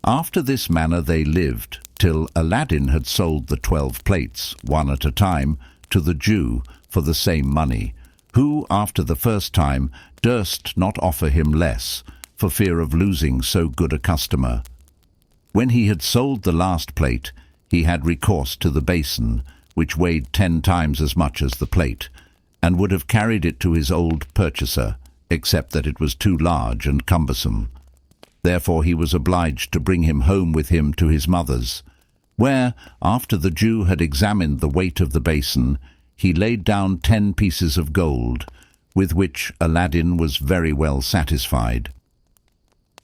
A: After this manner they lived, till Aladdin had sold the 12 plates, one at a time, to the Jew for the same money, who, after the first time, durst not offer him less, for fear of losing so good a customer. When he had sold the last plate, he had recourse to the basin, which weighed 10 times as much as the plate, and would have carried it to his old purchaser, except that it was too large and cumbersome. Therefore he was obliged to bring him home with him to his mother's, where, after the Jew had examined the weight of the basin, he laid down 10 pieces of gold, with which Aladdin was very well satisfied.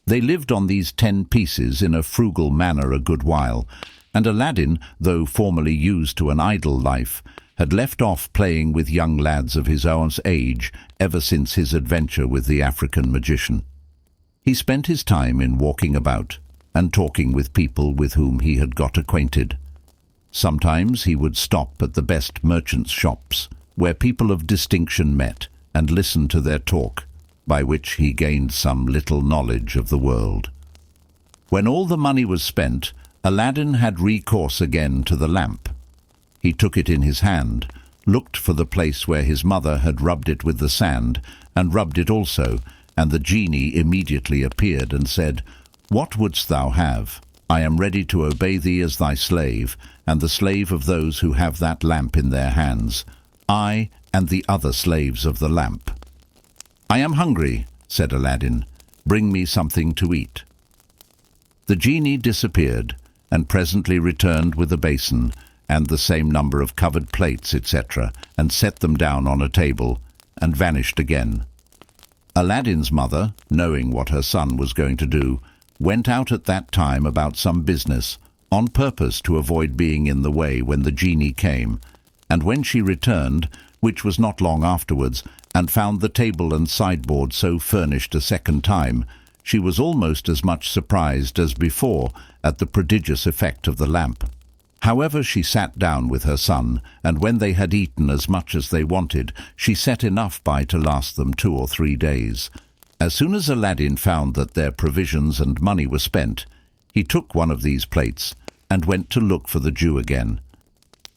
A: They lived on these 10 pieces in a frugal manner a good while, and Aladdin, though formerly used to an idle life, had left off playing with young lads of his own age ever since his adventure with the African magician. He spent his time in walking about and talking with people with whom he had got acquainted. Sometimes he would stop at the best merchants' shops, where people of distinction met, and listen to their talk, by which he gained some little knowledge of the world. When all the money was spent, Aladdin had recourse again to the lamp. He took it in his hand, looked for the place where his mother had rubbed it with the sand, and rubbed it also, and the genie immediately appeared and said, "What wouldst thou have? I am ready to obey thee as thy slave, and the slave of those who have that lamp in their hands, I and the other slaves of the lamp." "I am hungry," said Aladdin. "Bring me something to eat." The genie disappeared, and presently returned with a basin, and the same number of covered plates, etc., and set them down on a table, and vanished again. Aladdin's mother, knowing what her son was going to do, went out at that time about some business, on purpose to avoid being in the way when the genie came, and when she returned, which was not long afterwards, and found the table and sideboard so furnished a second time, she was almost as much surprised as before at the prodigious effect of the lamp. However, she sat down with her son, and when they had eaten as much as they wanted, she set enough by to last them 2 or 3 days. As soon as Aladdin found that their provisions and money were spent, he took one of these plates, and went to look for the Jew again.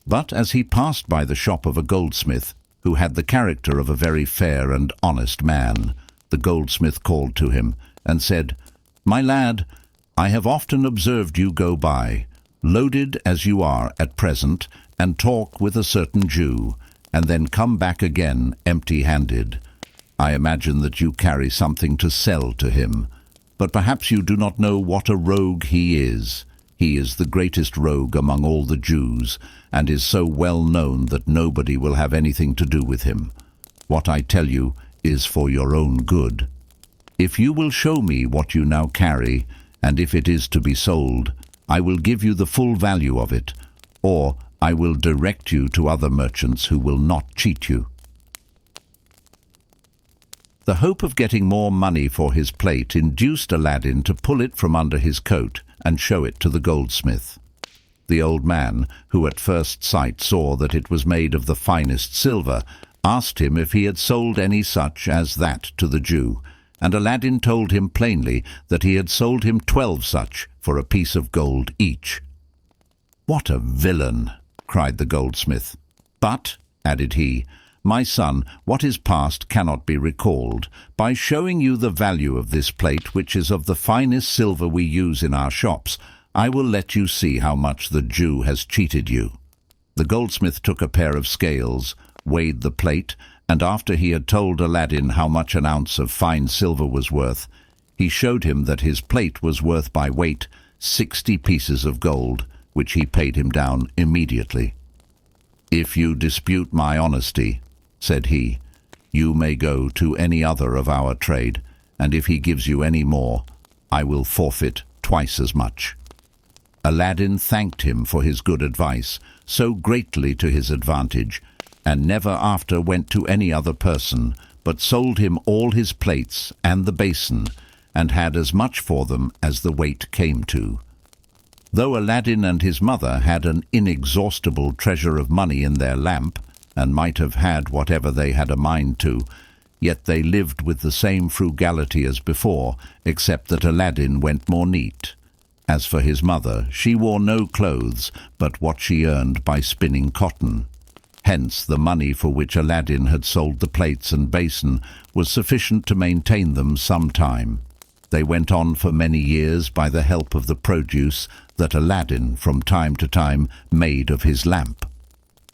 A: But as he passed by the shop of a goldsmith, who had the character of a very fair and honest man, the goldsmith called to him, and said, "My lad, I have often observed you go by, loaded as you are at present, and talk with a certain Jew, and then come back again empty-handed. I imagine that you carry something to sell to him, but perhaps you do not know what a rogue he is. He is the greatest rogue among all the Jews, and is so well known that nobody will have anything to do with him. What I tell you is for your own good. If you will show me what you now carry, and if it is to be sold, I will give you the full value of it, or I will direct you to other merchants who will not cheat you." The hope of getting more money for his plate induced Aladdin to pull it from under his coat and show it to the goldsmith. The old man, who at first sight saw that it was made of the finest silver, asked him if he had sold any such as that to the Jew, and Aladdin told him plainly that he had sold him 12 such for a piece of gold each. "What a villain!" cried the goldsmith. "But," added he, "my son, what is past cannot be recalled. By showing you the value of this plate, which is of the finest silver we use in our shops, I will let you see how much the Jew has cheated you." The goldsmith took a pair of scales, weighed the plate, and after he had told Aladdin how much an ounce of fine silver was worth, he showed him that his plate was worth by weight 60 pieces of gold, which he paid him down immediately. "If you dispute my honesty," said he, "you may go to any other of our trade, and if he gives you any more, I will forfeit twice as much. Aladdin thanked him for his good advice, so greatly to his advantage, and never after went to any other person, but sold him all his plates and the basin, and had as much for them as the weight came to. Though Aladdin and his mother had an inexhaustible treasure of money in their lamp, and might have had whatever they had a mind to, yet they lived with the same frugality as before, except that Aladdin went more neat. As for his mother, she wore no clothes but what she earned by spinning cotton. Hence the money for which Aladdin had sold the plates and basin was sufficient to maintain them some time. They went on for many years by the help of the produce that Aladdin from time to time made of his lamp.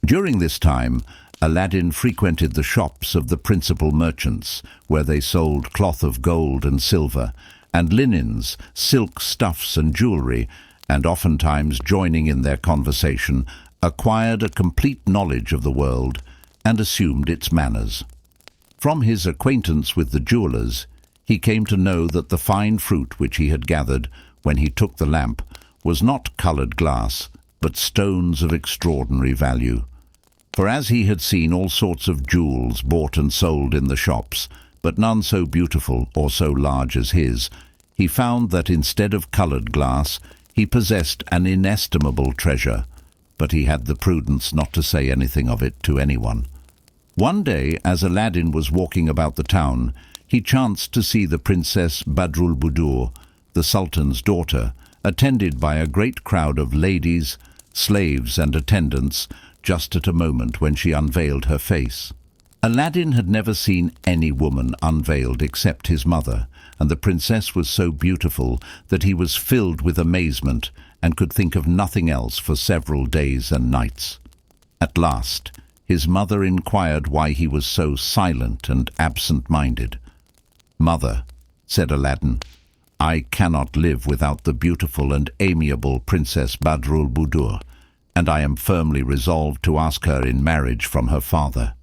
A: During this time, Aladdin frequented the shops of the principal merchants, where they sold cloth of gold and silver, and linens, silk stuffs and jewelry, and oftentimes joining in their conversation, acquired a complete knowledge of the world and assumed its manners. From his acquaintance with the jewellers, he came to know that the fine fruit which he had gathered when he took the lamp was not coloured glass, but stones of extraordinary value. For as he had seen all sorts of jewels bought and sold in the shops, but none so beautiful or so large as his, he found that instead of coloured glass, he possessed an inestimable treasure, but he had the prudence not to say anything of it to anyone. One day, as Aladdin was walking about the town, he chanced to see the Princess Badroulbadour, the Sultan's daughter, attended by a great crowd of ladies, slaves and attendants, just at a moment when she unveiled her face. Aladdin had never seen any woman unveiled except his mother, and the princess was so beautiful that he was filled with amazement and could think of nothing else for several days and nights. At last, his mother inquired why he was so silent and absent-minded. "Mother," said Aladdin, "I cannot live without the beautiful and amiable Princess Badroulbadour, and I am firmly resolved to ask her in marriage from her father."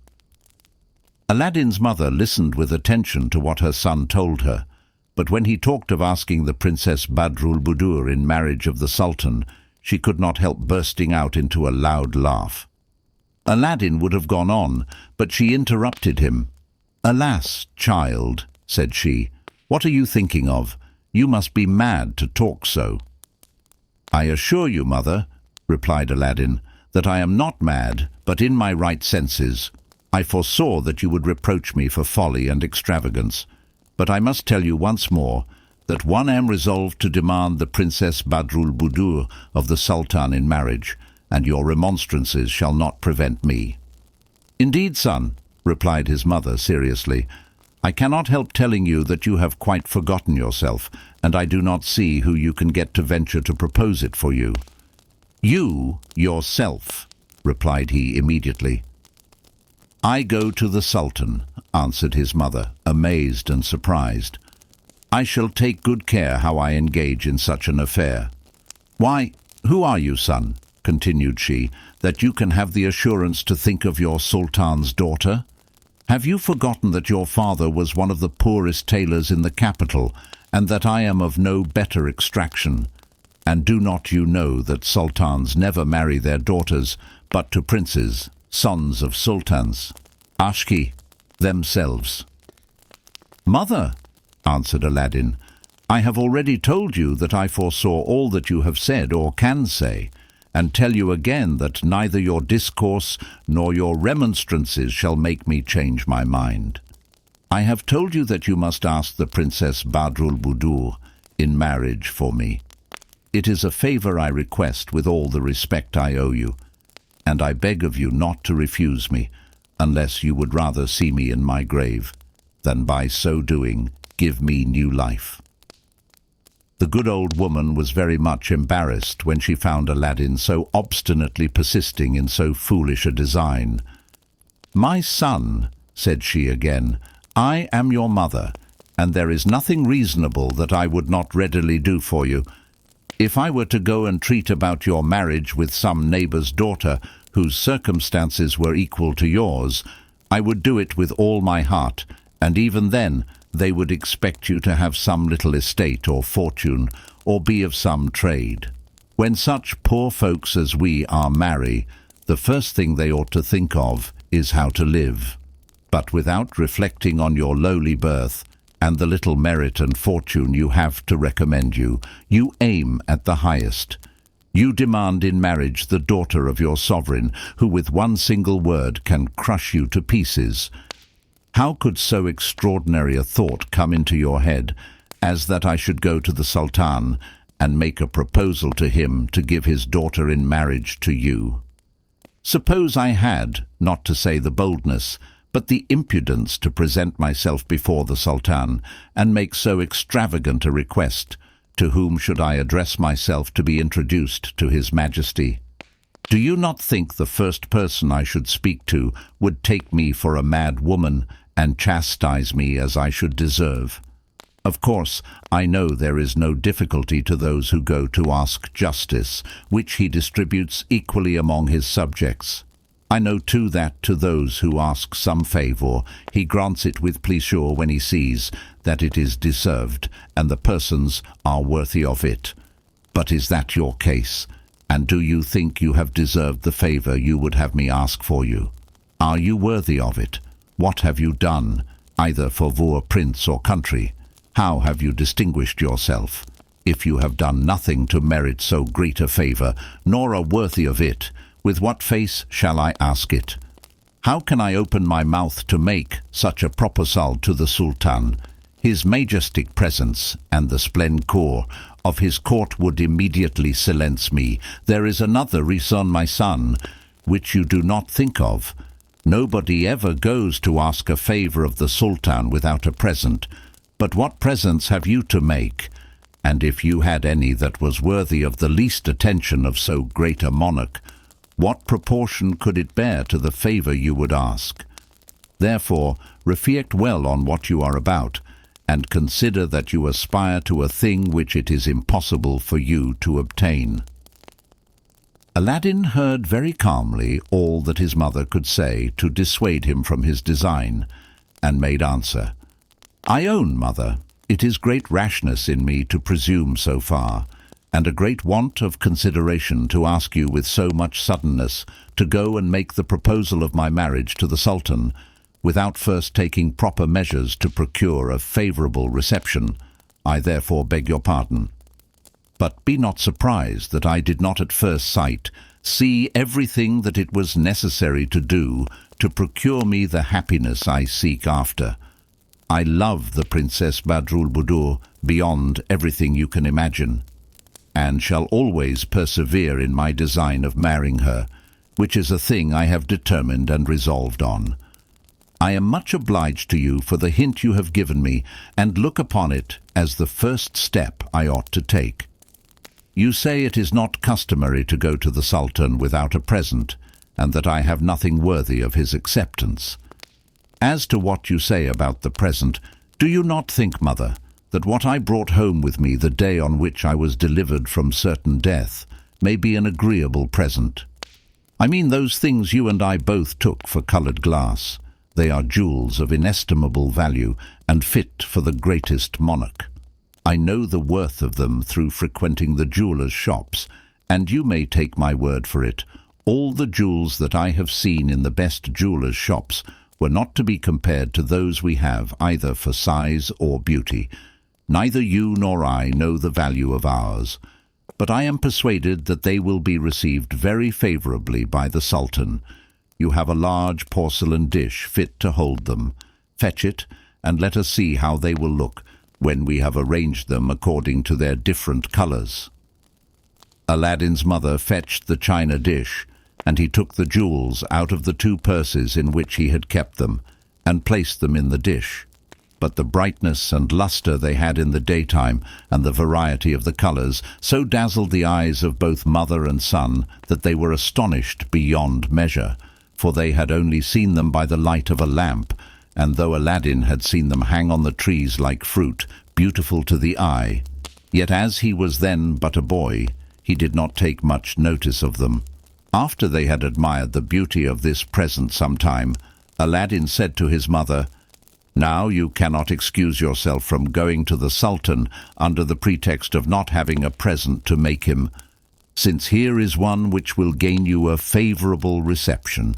A: Aladdin's mother listened with attention to what her son told her, but when he talked of asking the Princess Badroulbadour in marriage of the Sultan, she could not help bursting out into a loud laugh. Aladdin would have gone on, but she interrupted him. "Alas, child," said she, "what are you thinking of? You must be mad to talk so." "I assure you, mother," replied Aladdin, "that I am not mad, but in my right senses. I foresaw that you would reproach me for folly and extravagance, but I must tell you once more that I am resolved to demand the Princess Badroulbadour of the Sultan in marriage, and your remonstrances shall not prevent me." "Indeed, son," replied his mother seriously, "I cannot help telling you that you have quite forgotten yourself, and I do not see who you can get to venture to propose it for you." "You yourself," replied he immediately. "I go to the Sultan," answered his mother, amazed and surprised. "I shall take good care how I engage in such an affair." "Why, who are you, son?" continued she, "that you can have the assurance to think of your Sultan's daughter? Have you forgotten that your father was one of the poorest tailors in the capital, and that I am of no better extraction? And do not you know that sultans never marry their daughters, but to princes, sons of sultans, ashki, themselves?" "Mother," answered Aladdin, "I have already told you that I foresaw all that you have said or can say, and tell you again that neither your discourse nor your remonstrances shall make me change my mind. I have told you that you must ask the Princess Badroulbadour in marriage for me. It is a favour I request with all the respect I owe you, and I beg of you not to refuse me, unless you would rather see me in my grave than by so doing give me new life." The good old woman was very much embarrassed when she found Aladdin so obstinately persisting in so foolish a design. "My son," said she again, "I am your mother, and there is nothing reasonable that I would not readily do for you. If I were to go and treat about your marriage with some neighbour's daughter whose circumstances were equal to yours, I would do it with all my heart, and even then they would expect you to have some little estate or fortune, or be of some trade. When such poor folks as we are marry, the first thing they ought to think of is how to live. But without reflecting on your lowly birth and the little merit and fortune you have to recommend you, you aim at the highest. You demand in marriage the daughter of your sovereign, who with one single word can crush you to pieces. How could so extraordinary a thought come into your head as that I should go to the sultan and make a proposal to him to give his daughter in marriage to you? Suppose I had, not to say the boldness, but the impudence to present myself before the sultan and make so extravagant a request, to whom should I address myself to be introduced to his majesty? Do you not think the first person I should speak to would take me for a mad woman and chastise me as I should deserve? Of course, I know there is no difficulty to those who go to ask justice, which he distributes equally among his subjects. I know too that to those who ask some favour, he grants it with pleasure when he sees that it is deserved and the persons are worthy of it. But is that your case? And do you think you have deserved the favour you would have me ask for you? Are you worthy of it? What have you done, either for your prince or country? How have you distinguished yourself? If you have done nothing to merit so great a favour, nor are worthy of it, with what face shall I ask it? How can I open my mouth to make such a proposal to the sultan? His majestic presence and the splendour of his court would immediately silence me. There is another reason, my son, which you do not think of. Nobody ever goes to ask a favour of the sultan without a present. But what presents have you to make? And if you had any that was worthy of the least attention of so great a monarch, what proportion could it bear to the favour you would ask? Therefore, reflect well on what you are about, and consider that you aspire to a thing which it is impossible for you to obtain." Aladdin heard very calmly all that his mother could say to dissuade him from his design, and made answer, "I own, mother, it is great rashness in me to presume so far, and a great want of consideration to ask you with so much suddenness to go and make the proposal of my marriage to the sultan, without first taking proper measures to procure a favourable reception. I therefore beg your pardon. But be not surprised that I did not at first sight see everything that it was necessary to do to procure me the happiness I seek after. I love the Princess Badroulbadour beyond everything you can imagine, and shall always persevere in my design of marrying her, which is a thing I have determined and resolved on. I am much obliged to you for the hint you have given me, and look upon it as the first step I ought to take. You say it is not customary to go to the Sultan without a present, and that I have nothing worthy of his acceptance. As to what you say about the present, do you not think, mother, that what I brought home with me the day on which I was delivered from certain death may be an agreeable present? I mean those things you and I both took for coloured glass. They are jewels of inestimable value and fit for the greatest monarch. I know the worth of them through frequenting the jewellers' shops, and you may take my word for it, all the jewels that I have seen in the best jewellers' shops were not to be compared to those we have either for size or beauty. Neither you nor I know the value of ours, but I am persuaded that they will be received very favourably by the Sultan. You have a large porcelain dish fit to hold them. Fetch it, and let us see how they will look when we have arranged them according to their different colours." Aladdin's mother fetched the china dish, and he took the jewels out of the 2 purses in which he had kept them, and placed them in the dish. But the brightness and lustre they had in the daytime, and the variety of the colours, so dazzled the eyes of both mother and son that they were astonished beyond measure, for they had only seen them by the light of a lamp, and though Aladdin had seen them hang on the trees like fruit, beautiful to the eye, yet as he was then but a boy, he did not take much notice of them. After they had admired the beauty of this present some time, Aladdin said to his mother, Now you cannot excuse yourself from going to the Sultan under the pretext of not having a present to make him, since here is one which will gain you a favorable reception."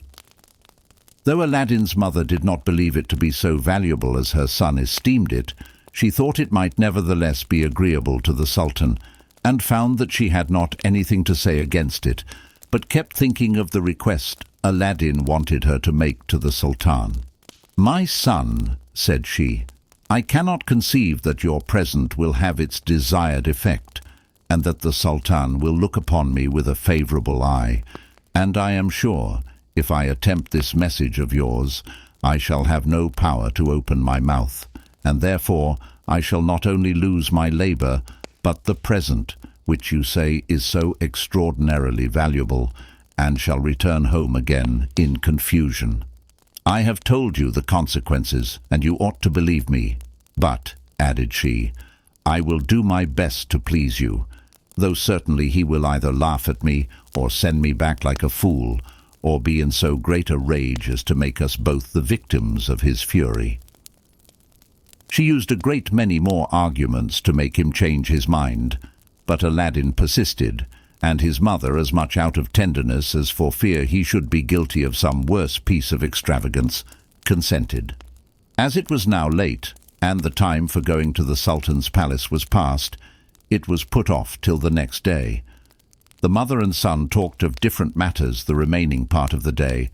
A: Though Aladdin's mother did not believe it to be so valuable as her son esteemed it, she thought it might nevertheless be agreeable to the Sultan, and found that she had not anything to say against it, but kept thinking of the request Aladdin wanted her to make to the Sultan. "My son," said she, "I cannot conceive that your present will have its desired effect, and that the Sultan will look upon me with a favorable eye, and I am sure, if I attempt this message of yours, I shall have no power to open my mouth, and therefore I shall not only lose my labor, but the present, which you say is so extraordinarily valuable, and shall return home again in confusion. I have told you the consequences, and you ought to believe me. But," added she, "I will do my best to please you, though certainly he will either laugh at me, or send me back like a fool, or be in so great a rage as to make us both the victims of his fury." She used a great many more arguments to make him change his mind, but Aladdin persisted, and his mother, as much out of tenderness as for fear he should be guilty of some worse piece of extravagance, consented. As it was now late, and the time for going to the Sultan's palace was past, it was put off till the next day. The mother and son talked of different matters the remaining part of the day,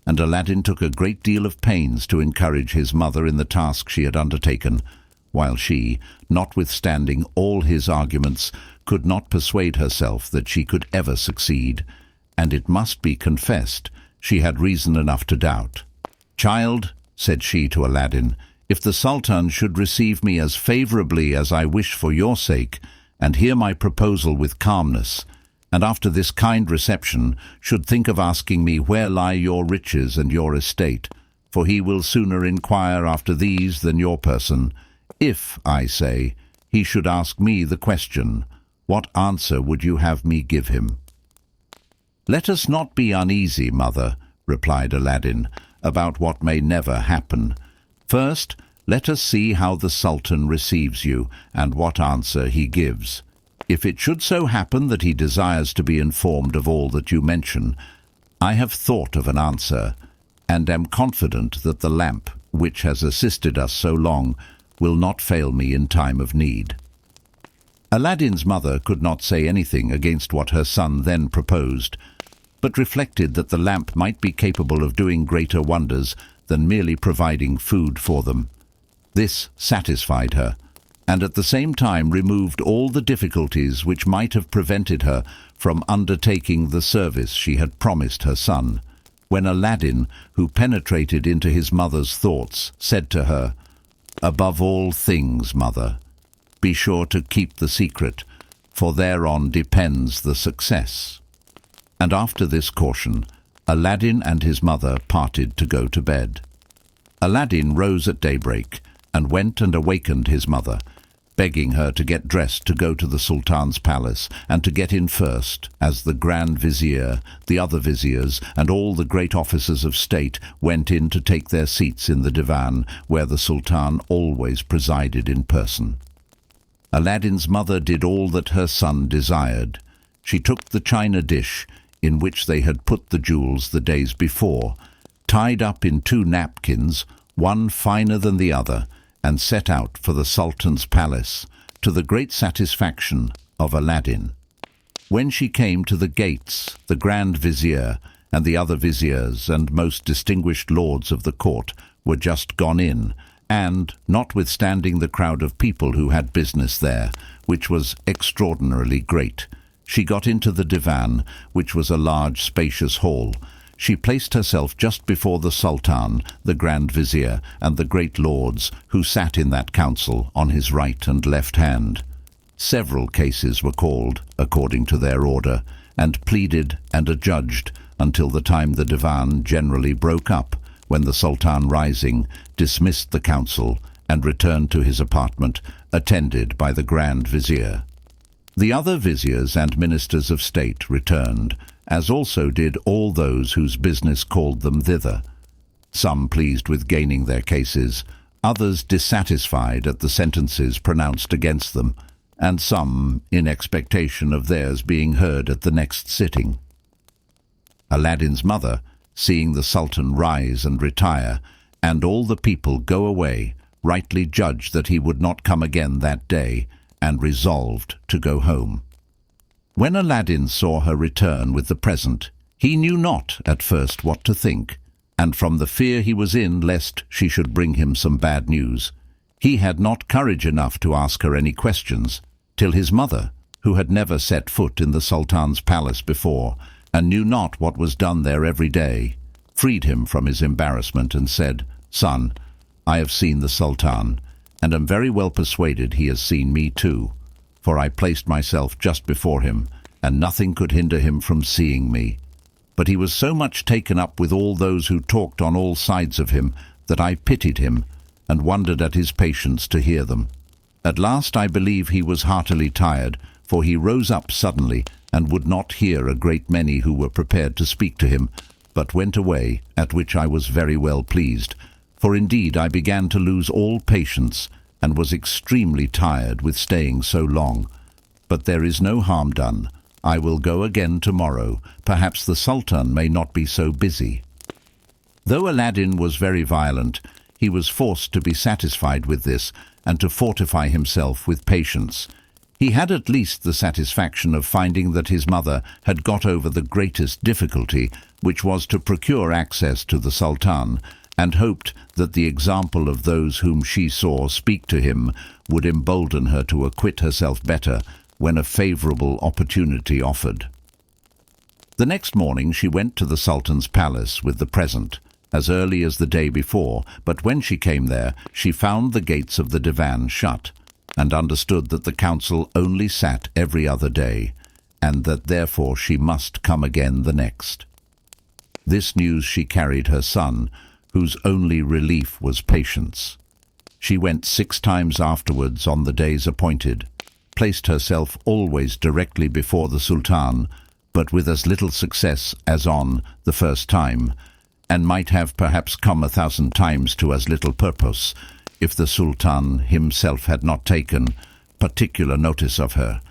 A: and Aladdin took a great deal of pains to encourage his mother in the task she had undertaken, while she, notwithstanding all his arguments, could not persuade herself that she could ever succeed, and it must be confessed she had reason enough to doubt. "Child," said she to Aladdin, "if the Sultan should receive me as favorably as I wish for your sake, and hear my proposal with calmness, and after this kind reception should think of asking me where lie your riches and your estate, for he will sooner inquire after these than your person, if, I say, he should ask me the question, what answer would you have me give him?" "Let us not be uneasy, mother," replied Aladdin, "about what may never happen. First, let us see how the Sultan receives you, and what answer he gives. If it should so happen that he desires to be informed of all that you mention, I have thought of an answer, and am confident that the lamp, which has assisted us so long, will not fail me in time of need." Aladdin's mother could not say anything against what her son then proposed, but reflected that the lamp might be capable of doing greater wonders than merely providing food for them. This satisfied her, and at the same time removed all the difficulties which might have prevented her from undertaking the service she had promised her son, when Aladdin, who penetrated into his mother's thoughts, said to her, "Above all things, mother, be sure to keep the secret, for thereon depends the success." And after this caution, Aladdin and his mother parted to go to bed. Aladdin rose at daybreak, and went and awakened his mother, begging her to get dressed to go to the Sultan's palace, and to get in first, as the Grand Vizier, the other viziers, and all the great officers of state went in to take their seats in the divan, where the Sultan always presided in person. Aladdin's mother did all that her son desired. She took the china dish, in which they had put the jewels the days before, tied up in 2 napkins, one finer than the other, and set out for the Sultan's palace, to the great satisfaction of Aladdin. When she came to the gates, the Grand Vizier and the other viziers and most distinguished lords of the court were just gone in, and, notwithstanding the crowd of people who had business there, which was extraordinarily great, she got into the divan, which was a large spacious hall. She placed herself just before the Sultan, the Grand Vizier, and the great lords, who sat in that council on his right and left hand. Several cases were called, according to their order, and pleaded and adjudged, until the time the divan generally broke up, when the Sultan, rising, dismissed the council, and returned to his apartment, attended by the Grand Vizier. The other viziers and ministers of state returned, as also did all those whose business called them thither. Some pleased with gaining their cases, others dissatisfied at the sentences pronounced against them, and some in expectation of theirs being heard at the next sitting. Aladdin's mother, seeing the Sultan rise and retire, and all the people go away, rightly judged that he would not come again that day, and resolved to go home. When Aladdin saw her return with the present, he knew not at first what to think, and from the fear he was in lest she should bring him some bad news, he had not courage enough to ask her any questions, till his mother, who had never set foot in the Sultan's palace before, and knew not what was done there every day, freed him from his embarrassment and said, "Son, I have seen the Sultan, and am very well persuaded he has seen me too, for I placed myself just before him, and nothing could hinder him from seeing me. But he was so much taken up with all those who talked on all sides of him that I pitied him, and wondered at his patience to hear them. At last I believe he was heartily tired, for he rose up suddenly, and would not hear a great many who were prepared to speak to him, but went away, at which I was very well pleased, for indeed I began to lose all patience, and was extremely tired with staying so long. But there is no harm done. I will go again tomorrow. Perhaps the Sultan may not be so busy." Though Aladdin was very violent, he was forced to be satisfied with this, and to fortify himself with patience. He had at least the satisfaction of finding that his mother had got over the greatest difficulty, which was to procure access to the Sultan, and hoped that the example of those whom she saw speak to him would embolden her to acquit herself better when a favourable opportunity offered. The next morning she went to the Sultan's palace with the present, as early as the day before, but when she came there she found the gates of the divan shut, and understood that the council only sat every other day, and that therefore she must come again the next. This news she carried her son, whose only relief was patience. She went 6 times afterwards on the days appointed, placed herself always directly before the Sultan, but with as little success as on the first time, and might have perhaps come 1,000 times to as little purpose, if the Sultan himself had not taken particular notice of her.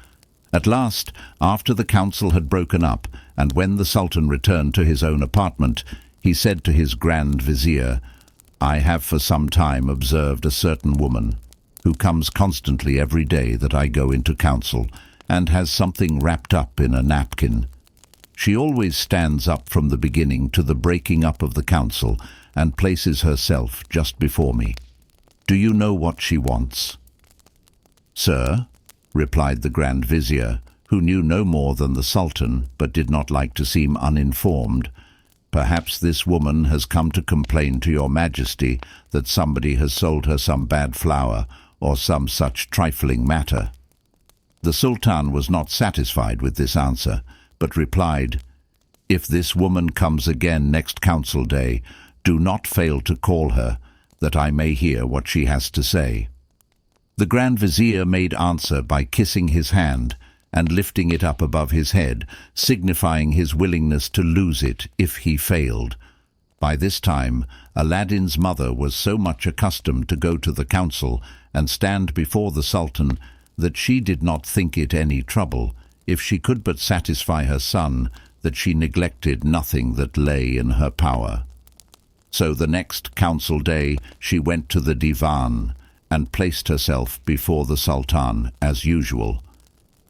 A: At last, after the council had broken up, and when the Sultan returned to his own apartment, he said to his Grand Vizier, "I have for some time observed a certain woman, who comes constantly every day that I go into council, and has something wrapped up in a napkin. She always stands up from the beginning to the breaking up of the council, and places herself just before me. Do you know what she wants?" "Sir," replied the Grand Vizier, who knew no more than the Sultan, but did not like to seem uninformed, "perhaps this woman has come to complain to your Majesty that somebody has sold her some bad flour, or some such trifling matter." The Sultan was not satisfied with this answer, but replied, "If this woman comes again next council day, do not fail to call her, that I may hear what she has to say." The Grand Vizier made answer by kissing his hand, and lifting it up above his head, signifying his willingness to lose it if he failed. By this time, Aladdin's mother was so much accustomed to go to the council and stand before the Sultan that she did not think it any trouble, if she could but satisfy her son, that she neglected nothing that lay in her power. So the next council day she went to the divan, and placed herself before the Sultan as usual.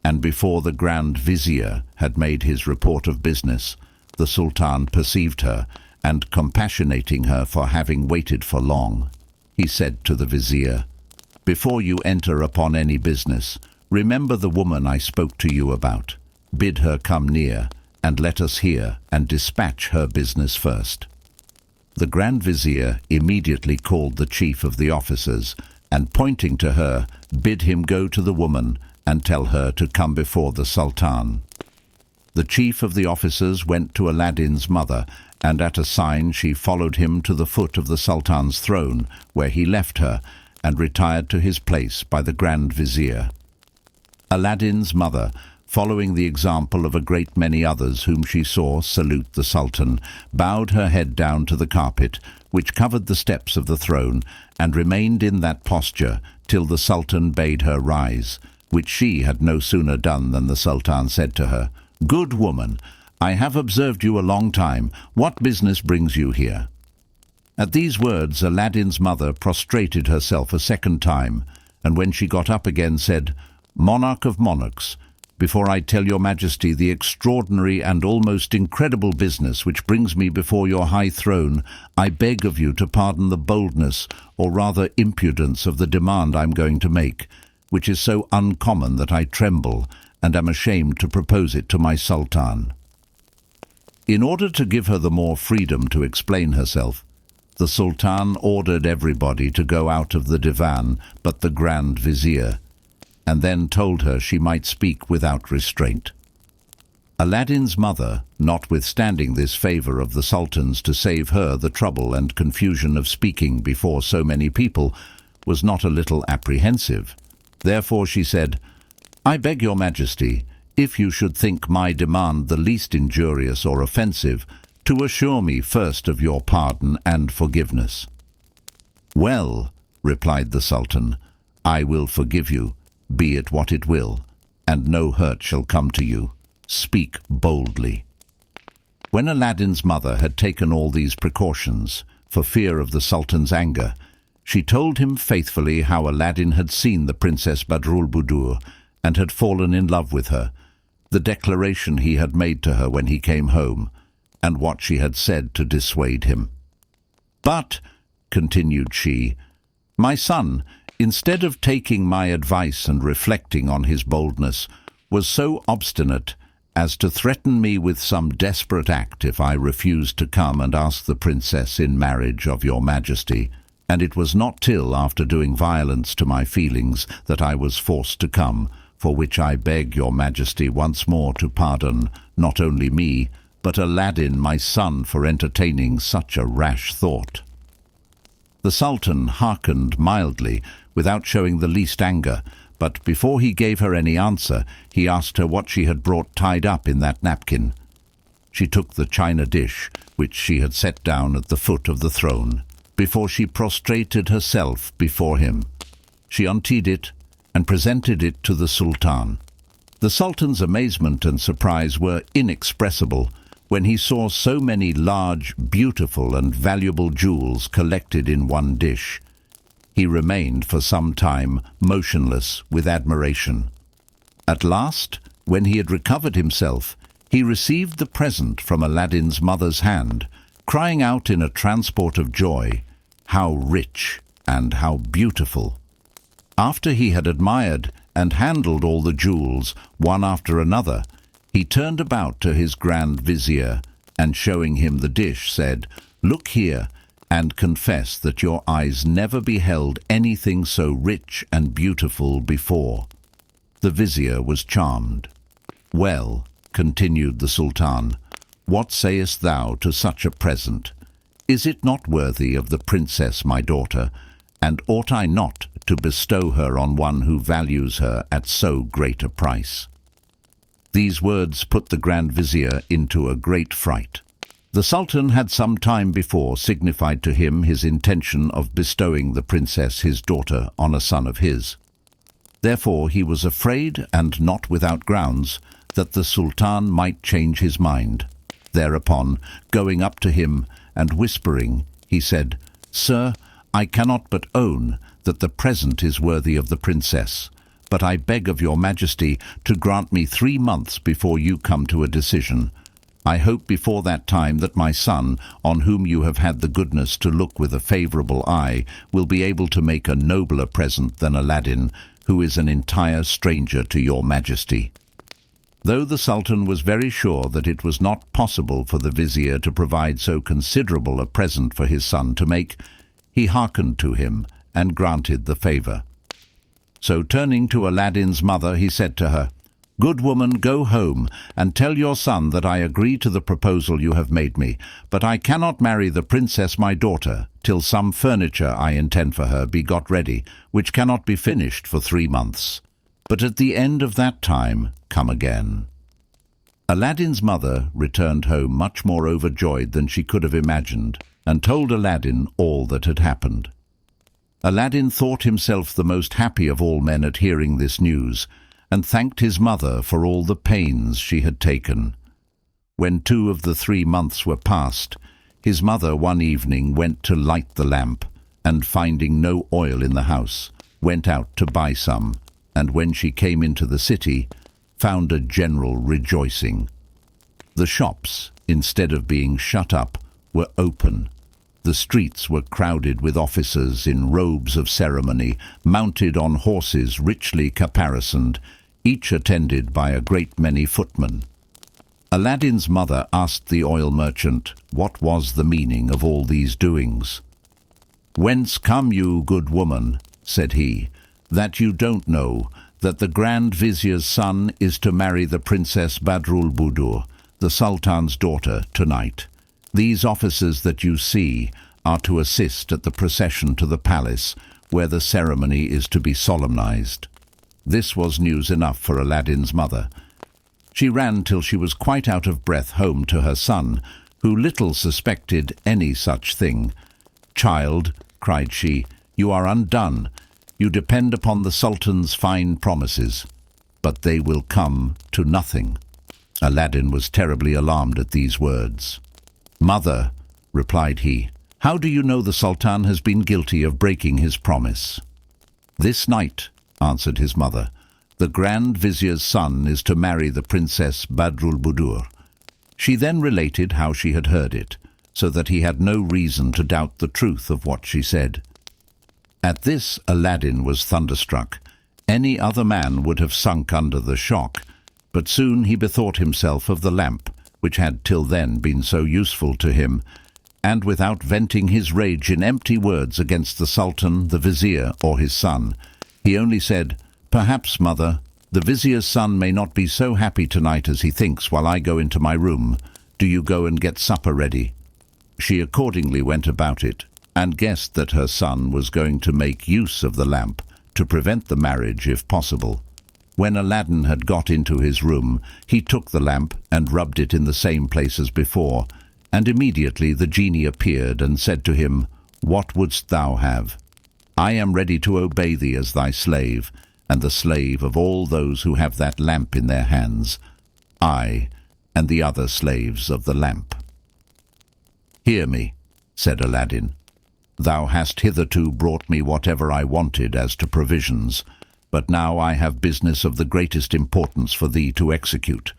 A: And before the Grand Vizier had made his report of business, the Sultan perceived her, and compassionating her for having waited for long, he said to the Vizier, "Before you enter upon any business, remember the woman I spoke to you about. Bid her come near, and let us hear and dispatch her business first." The Grand Vizier immediately called the chief of the officers, and pointing to her, bid him go to the woman and tell her to come before the Sultan. The chief of the officers went to Aladdin's mother, and at a sign she followed him to the foot of the Sultan's throne, where he left her, and retired to his place by the Grand Vizier. Aladdin's mother, following the example of a great many others whom she saw salute the Sultan, bowed her head down to the carpet, which covered the steps of the throne, and remained in that posture till the Sultan bade her rise, which she had no sooner done than the Sultan said to her, "Good woman, I have observed you a long time. What business brings you here?" At these words Aladdin's mother prostrated herself a second time, and when she got up again said, "Monarch of monarchs, before I tell your majesty the extraordinary and almost incredible business which brings me before your high throne, I beg of you to pardon the boldness, or rather impudence, of the demand I'm going to make, which is so uncommon that I tremble and am ashamed to propose it to my sultan." In order to give her the more freedom to explain herself, the sultan ordered everybody to go out of the divan but the Grand Vizier, and then told her she might speak without restraint. Aladdin's mother, notwithstanding this favour of the Sultan's to save her the trouble and confusion of speaking before so many people, was not a little apprehensive. Therefore she said, "I beg your majesty, if you should think my demand the least injurious or offensive, to assure me first of your pardon and forgiveness." "Well," replied the Sultan, "I will forgive you, be it what it will, and no hurt shall come to you. Speak boldly." When Aladdin's mother had taken all these precautions, for fear of the Sultan's anger, she told him faithfully how Aladdin had seen the Princess Badroulbadour and had fallen in love with her, the declaration he had made to her when he came home, and what she had said to dissuade him. "But," continued she, "my son, instead of taking my advice and reflecting on his boldness, was so obstinate as to threaten me with some desperate act if I refused to come and ask the princess in marriage of your majesty, and it was not till after doing violence to my feelings that I was forced to come, for which I beg your majesty once more to pardon not only me, but Aladdin my son for entertaining such a rash thought." The Sultan hearkened mildly, without showing the least anger, but before he gave her any answer, he asked her what she had brought tied up in that napkin. She took the china dish, which she had set down at the foot of the throne, before she prostrated herself before him. She unteed it and presented it to the Sultan. The Sultan's amazement and surprise were inexpressible when he saw so many large, beautiful and valuable jewels collected in one dish. He remained for some time motionless with admiration. At last, when he had recovered himself, he received the present from Aladdin's mother's hand, crying out in a transport of joy, "How rich and how beautiful!" After he had admired and handled all the jewels, one after another, he turned about to his Grand Vizier, and showing him the dish, said, "Look here, and confess that your eyes never beheld anything so rich and beautiful before." The Vizier was charmed. "Well," continued the Sultan, "what sayest thou to such a present? Is it not worthy of the princess my daughter, and ought I not to bestow her on one who values her at so great a price?" These words put the Grand Vizier into a great fright. The Sultan had some time before signified to him his intention of bestowing the princess his daughter on a son of his. Therefore he was afraid, and not without grounds, that the Sultan might change his mind. Thereupon, going up to him and whispering, he said, "Sir, I cannot but own that the present is worthy of the princess, but I beg of your majesty to grant me 3 months before you come to a decision. I hope before that time that my son, on whom you have had the goodness to look with a favourable eye, will be able to make a nobler present than Aladdin, who is an entire stranger to your majesty." Though the Sultan was very sure that it was not possible for the Vizier to provide so considerable a present for his son to make, he hearkened to him and granted the favour. So turning to Aladdin's mother, he said to her, "Good woman, go home, and tell your son that I agree to the proposal you have made me, but I cannot marry the princess my daughter till some furniture I intend for her be got ready, which cannot be finished for 3 months. But at the end of that time come again." Aladdin's mother returned home much more overjoyed than she could have imagined. and told Aladdin all that had happened. Aladdin thought himself the most happy of all men at hearing this news, and thanked his mother for all the pains she had taken. When 2 of the 3 months were past, his mother one evening went to light the lamp, and finding no oil in the house, went out to buy some, and when she came into the city, found a general rejoicing. The shops, instead of being shut up, were open. The streets were crowded with officers in robes of ceremony, mounted on horses richly caparisoned, each attended by a great many footmen. Aladdin's mother asked the oil merchant what was the meaning of all these doings. "Whence come you, good woman," said he, "that you don't know that the Grand Vizier's son is to marry the Princess Badroulbadour, the Sultan's daughter, tonight? These officers that you see are to assist at the procession to the palace, where the ceremony is to be solemnized." This was news enough for Aladdin's mother. She ran till she was quite out of breath home to her son, who little suspected any such thing. "Child," cried she, "you are undone. You depend upon the Sultan's fine promises, but they will come to nothing." Aladdin was terribly alarmed at these words. "Mother," replied he, "how do you know the Sultan has been guilty of breaking his promise?" "This night," answered his mother, "the Grand Vizier's son is to marry the Princess Badroulbadour." She then related how she had heard it, so that he had no reason to doubt the truth of what she said. At this Aladdin was thunderstruck. Any other man would have sunk under the shock, but soon he bethought himself of the lamp, which had till then been so useful to him, and without venting his rage in empty words against the Sultan, the Vizier, or his son, he only said, "Perhaps, mother, the Vizier's son may not be so happy tonight as he thinks while I go into my room. Do you go and get supper ready." She accordingly went about it, and guessed that her son was going to make use of the lamp to prevent the marriage if possible. When Aladdin had got into his room, he took the lamp and rubbed it in the same place as before, and immediately the genie appeared and said to him, "What wouldst thou have? I am ready to obey thee as thy slave, and the slave of all those who have that lamp in their hands, I and the other slaves of the lamp." "Hear me," said Aladdin. "Thou hast hitherto brought me whatever I wanted as to provisions, but now I have business of the greatest importance for thee to execute.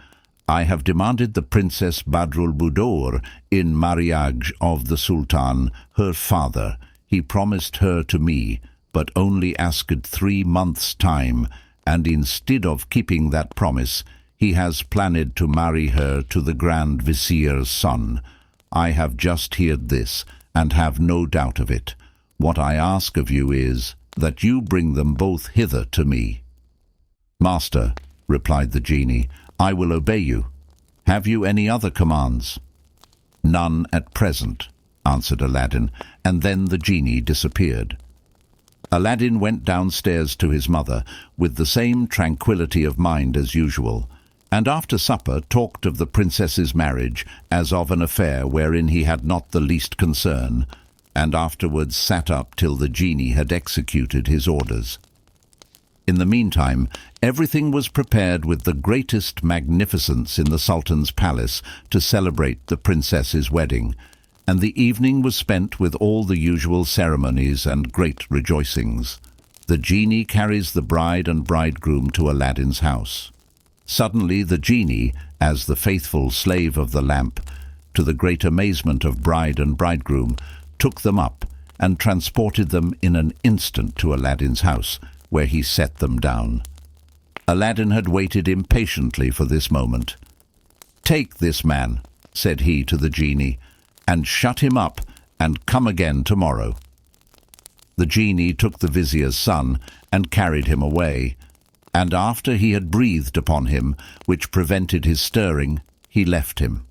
A: I have demanded the Princess Badroulbadour in marriage of the Sultan, her father. He promised her to me, but only asked 3 months' time, and instead of keeping that promise, he has planned to marry her to the Grand Vizier's son. I have just heard this, and have no doubt of it. What I ask of you is that you bring them both hither to me." "Master," replied the genie, "I will obey you. Have you any other commands?" "None at present," answered Aladdin, and then the genie disappeared. Aladdin went downstairs to his mother with the same tranquillity of mind as usual, and after supper talked of the princess's marriage as of an affair wherein he had not the least concern, and afterwards sat up till the genie had executed his orders. In the meantime, everything was prepared with the greatest magnificence in the Sultan's palace to celebrate the princess's wedding, and the evening was spent with all the usual ceremonies and great rejoicings. The genie carries the bride and bridegroom to Aladdin's house. Suddenly the genie, as the faithful slave of the lamp, to the great amazement of bride and bridegroom, took them up and transported them in an instant to Aladdin's house, where he set them down. Aladdin had waited impatiently for this moment. "Take this man," said he to the genie, "and shut him up, and come again tomorrow." The genie took the vizier's son and carried him away, and after he had breathed upon him, which prevented his stirring, he left him.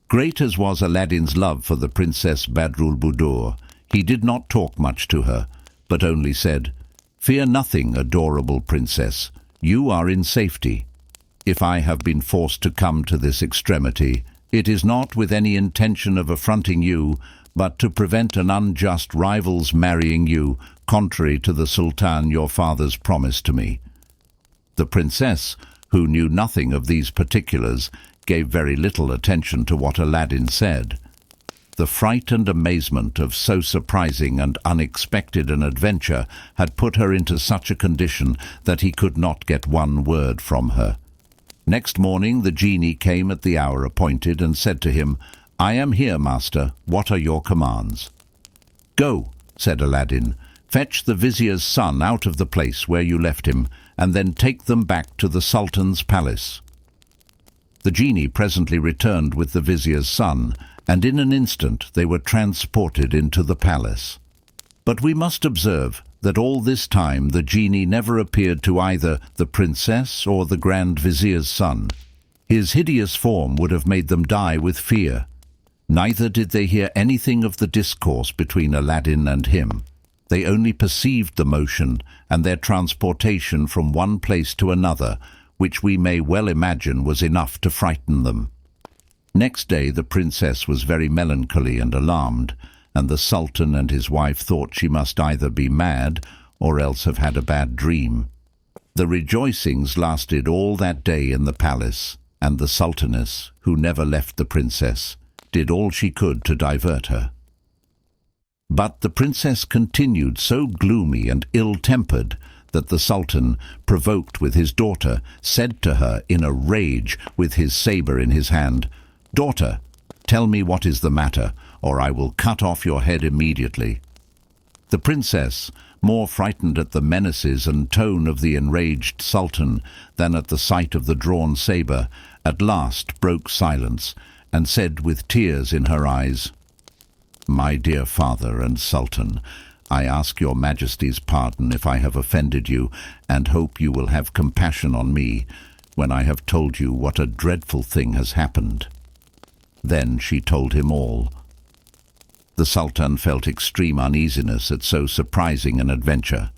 A: Great as was Aladdin's love for the Princess Badroulbadour, he did not talk much to her, but only said, "Fear nothing, adorable princess. You are in safety. If I have been forced to come to this extremity, It is not with any intention of affronting you, but to prevent an unjust rival's marrying you, contrary to the sultan your father's promise to me." The princess, who knew nothing of these particulars, gave very little attention to what Aladdin said. The fright and amazement of so surprising and unexpected an adventure had put her into such a condition that he could not get one word from her. Next morning the genie came at the hour appointed and said to him, "I am here, master. What are your commands?" "Go," said Aladdin, "fetch the vizier's son out of the place where you left him, and then take them back to the sultan's palace." The genie presently returned with the vizier's son, and in an instant they were transported into the palace. But we must observe that all this time the genie never appeared to either the princess or the Grand Vizier's son. His hideous form would have made them die with fear. Neither did they hear anything of the discourse between Aladdin and him. They only perceived the motion and their transportation from one place to another, which we may well imagine was enough to frighten them. Next day the princess was very melancholy and alarmed, and the sultan and his wife thought she must either be mad or else have had a bad dream. The rejoicings lasted all that day in the palace, and the sultaness, who never left the princess, did all she could to divert her. But the princess continued so gloomy and ill-tempered that the sultan, provoked with his daughter, said to her in a rage, with his sabre in his hand, "Daughter, tell me what is the matter, or I will cut off your head immediately." The princess, more frightened at the menaces and tone of the enraged sultan than at the sight of the drawn sabre, at last broke silence, and said with tears in her eyes, "My dear father and sultan, I ask your majesty's pardon if I have offended you, and hope you will have compassion on me when I have told you what a dreadful thing has happened." Then she told him all. The sultan felt extreme uneasiness at so surprising an adventure.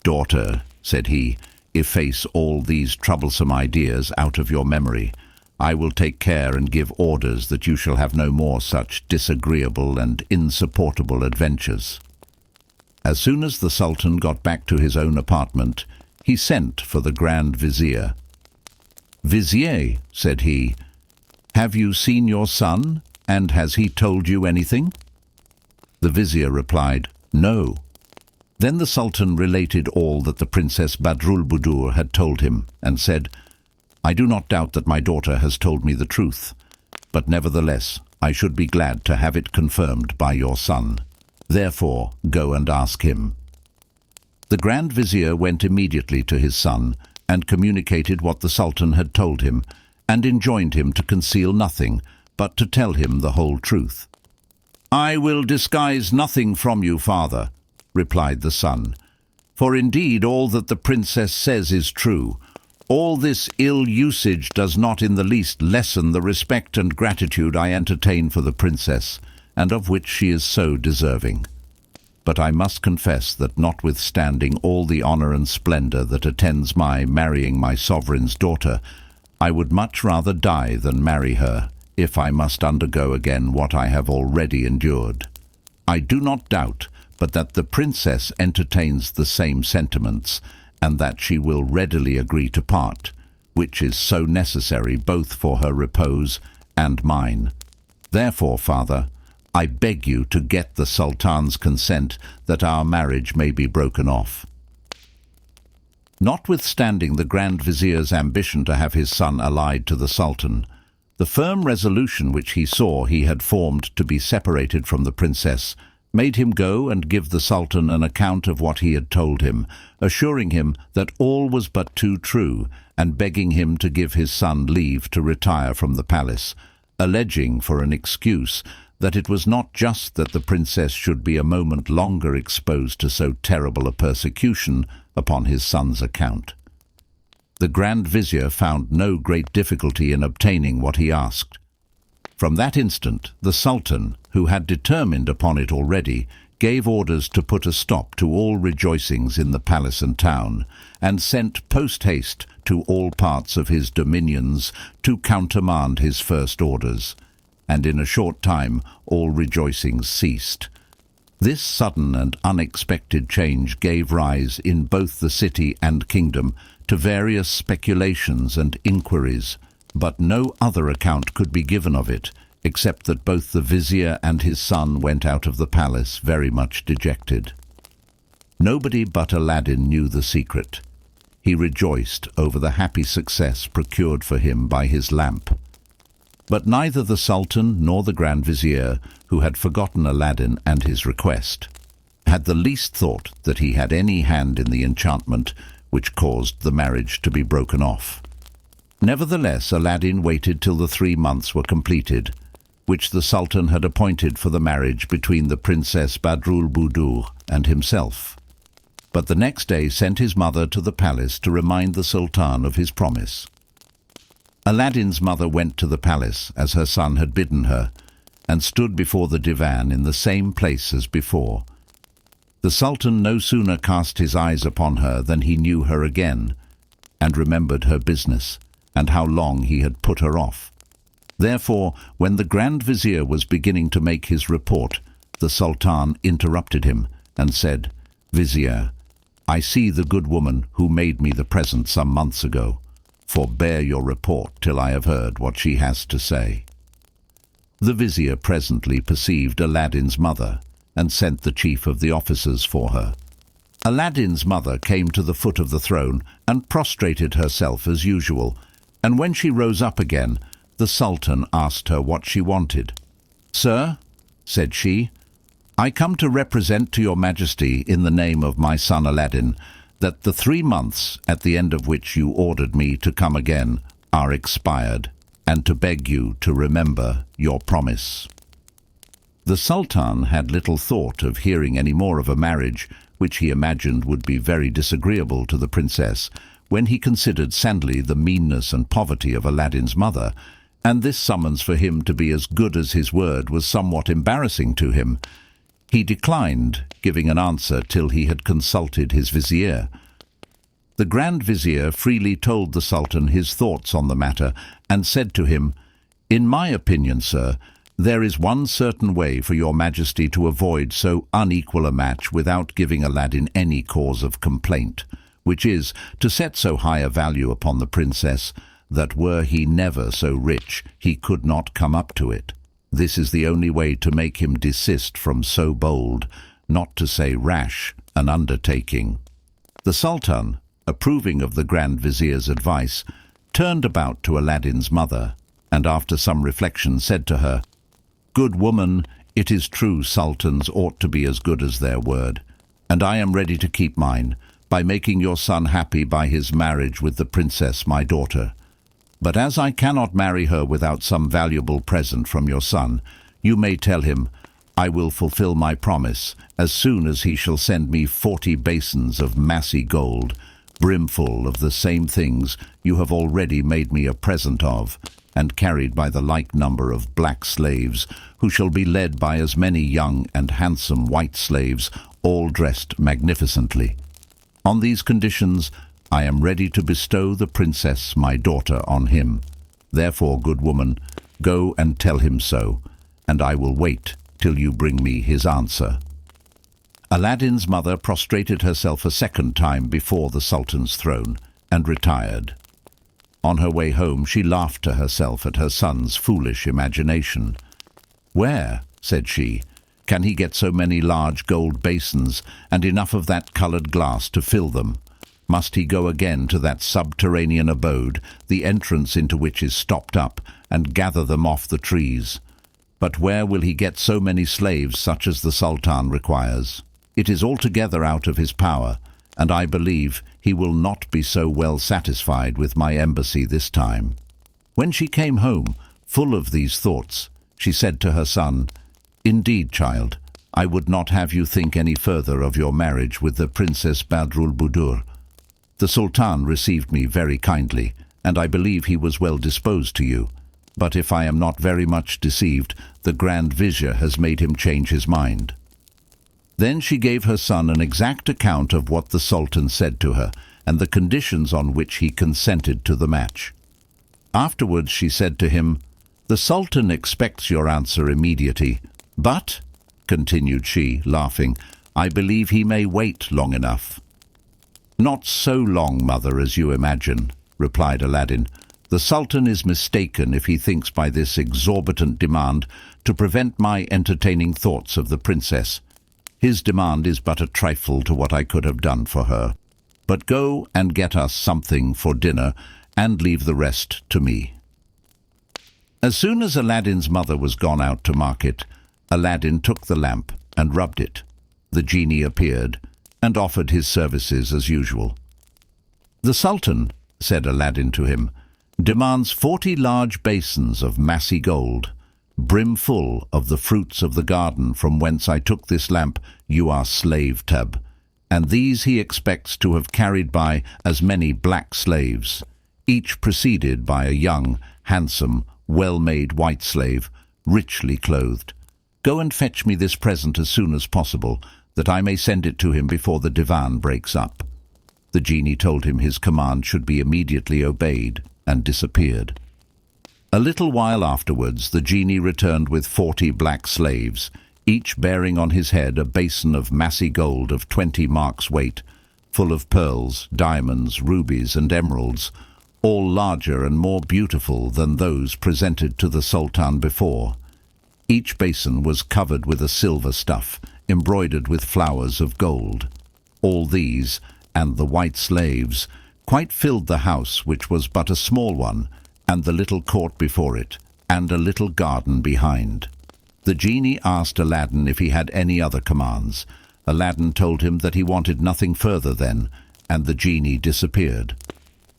A: "Daughter," said he, "efface all these troublesome ideas out of your memory. I will take care and give orders that you shall have no more such disagreeable and insupportable adventures." As soon as the sultan got back to his own apartment, he sent for the Grand Vizier. "Vizier," said he, "have you seen your son, and has he told you anything?" The vizier replied, "No." Then the sultan related all that the Princess Badroulbadour had told him, and said, "I do not doubt that my daughter has told me the truth, but nevertheless I should be glad to have it confirmed by your son. Therefore go and ask him." The Grand Vizier went immediately to his son, and communicated what the sultan had told him, and enjoined him to conceal nothing, but to tell him the whole truth. "I will disguise nothing from you, father," replied the son, "for indeed all that the princess says is true. All this ill usage does not in the least lessen the respect and gratitude I entertain for the princess, and of which she is so deserving. But I must confess that notwithstanding all the honour and splendour that attends my marrying my sovereign's daughter, I would much rather die than marry her, if I must undergo again what I have already endured. I do not doubt but that the princess entertains the same sentiments, and that she will readily agree to part, which is so necessary both for her repose and mine. Therefore, father, I beg you to get the sultan's consent that our marriage may be broken off." Notwithstanding the Grand Vizier's ambition to have his son allied to the sultan, the firm resolution which he saw he had formed to be separated from the princess made him go and give the sultan an account of what he had told him, assuring him that all was but too true, and begging him to give his son leave to retire from the palace, alleging for an excuse that it was not just that the princess should be a moment longer exposed to so terrible a persecution upon his son's account. The Grand Vizier found no great difficulty in obtaining what he asked. From that instant the sultan, who had determined upon it already, gave orders to put a stop to all rejoicings in the palace and town, and sent post-haste to all parts of his dominions to countermand his first orders, and in a short time all rejoicings ceased. This sudden and unexpected change gave rise in both the city and kingdom to various speculations and inquiries, but no other account could be given of it, except that both the vizier and his son went out of the palace very much dejected. Nobody but Aladdin knew the secret. He rejoiced over the happy success procured for him by his lamp. But neither the Sultan nor the Grand Vizier, who had forgotten Aladdin and his request, had the least thought that he had any hand in the enchantment which caused the marriage to be broken off. Nevertheless, Aladdin waited till the 3 months were completed, which the Sultan had appointed for the marriage between the Princess Badroulbadour and himself, but the next day sent his mother to the palace to remind the Sultan of his promise. Aladdin's mother went to the palace, as her son had bidden her, and stood before the divan in the same place as before. The Sultan no sooner cast his eyes upon her than he knew her again, and remembered her business, and how long he had put her off. Therefore, when the Grand Vizier was beginning to make his report, the Sultan interrupted him and said, "Vizier, I see the good woman who made me the present some months ago. Forbear your report till I have heard what she has to say." The Vizier presently perceived Aladdin's mother, and sent the chief of the officers for her. Aladdin's mother came to the foot of the throne and prostrated herself as usual, and when she rose up again, the Sultan asked her what she wanted. "Sir," said she, "I come to represent to your Majesty in the name of my son Aladdin that the 3 months at the end of which you ordered me to come again are expired, and to beg you to remember your promise." The Sultan had little thought of hearing any more of a marriage which he imagined would be very disagreeable to the princess, when he considered sadly the meanness and poverty of Aladdin's mother, and this summons for him to be as good as his word was somewhat embarrassing to him. He declined giving an answer till he had consulted his vizier. The Grand Vizier freely told the Sultan his thoughts on the matter, and said to him, "In my opinion, sir, there is one certain way for your Majesty to avoid so unequal a match without giving Aladdin any cause of complaint, which is to set so high a value upon the princess that were he never so rich he could not come up to it. This is the only way to make him desist from so bold, not to say rash, an undertaking." The Sultan, approving of the Grand Vizier's advice, turned about to Aladdin's mother, and after some reflection said to her, "Good woman, it is true sultans ought to be as good as their word, and I am ready to keep mine, by making your son happy by his marriage with the princess my daughter. But as I cannot marry her without some valuable present from your son, you may tell him, I will fulfill my promise as soon as he shall send me 40 basins of massy gold, brimful of the same things you have already made me a present of, and carried by the like number of black slaves, who shall be led by as many young and handsome white slaves, all dressed magnificently. On these conditions I am ready to bestow the princess my daughter on him. Therefore, good woman, go and tell him so, and I will wait till you bring me his answer." Aladdin's mother prostrated herself a second time before the Sultan's throne, and retired. On her way home she laughed to herself at her son's foolish imagination. "Where," said she, "can he get so many large gold basins, and enough of that coloured glass to fill them? Must he go again to that subterranean abode, the entrance into which is stopped up, and gather them off the trees? But where will he get so many slaves such as the Sultan requires? It is altogether out of his power, and I believe he will not be so well satisfied with my embassy this time." When she came home, full of these thoughts, she said to her son, "Indeed, child, I would not have you think any further of your marriage with the Princess Badroulbadour. The Sultan received me very kindly, and I believe he was well disposed to you. But if I am not very much deceived, the Grand Vizier has made him change his mind." Then she gave her son an exact account of what the Sultan said to her, and the conditions on which he consented to the match. Afterwards she said to him, "The Sultan expects your answer immediately, but," continued she, laughing, "I believe he may wait long enough." "Not so long, mother, as you imagine," replied Aladdin. "The Sultan is mistaken if he thinks by this exorbitant demand to prevent my entertaining thoughts of the princess. His demand is but a trifle to what I could have done for her. But go and get us something for dinner, and leave the rest to me." As soon as Aladdin's mother was gone out to market, Aladdin took the lamp and rubbed it. The genie appeared, and offered his services as usual. "The Sultan," said Aladdin to him, "demands 40 large basins of massy gold, brimful of the fruits of the garden from whence I took this lamp you are slave tab, and these he expects to have carried by as many black slaves, each preceded by a young, handsome, well-made white slave, richly clothed. Go and fetch me this present as soon as possible, that I may send it to him before the divan breaks up." The genie told him his command should be immediately obeyed, and disappeared. A little while afterwards the genie returned with 40 black slaves, each bearing on his head a basin of massy gold of 20 marks weight, full of pearls, diamonds, rubies, and emeralds, all larger and more beautiful than those presented to the Sultan before. Each basin was covered with a silver stuff, embroidered with flowers of gold. All these, and the white slaves, quite filled the house, which was but a small one, and the little court before it, and a little garden behind. The genie asked Aladdin if he had any other commands. Aladdin told him that he wanted nothing further then, and the genie disappeared.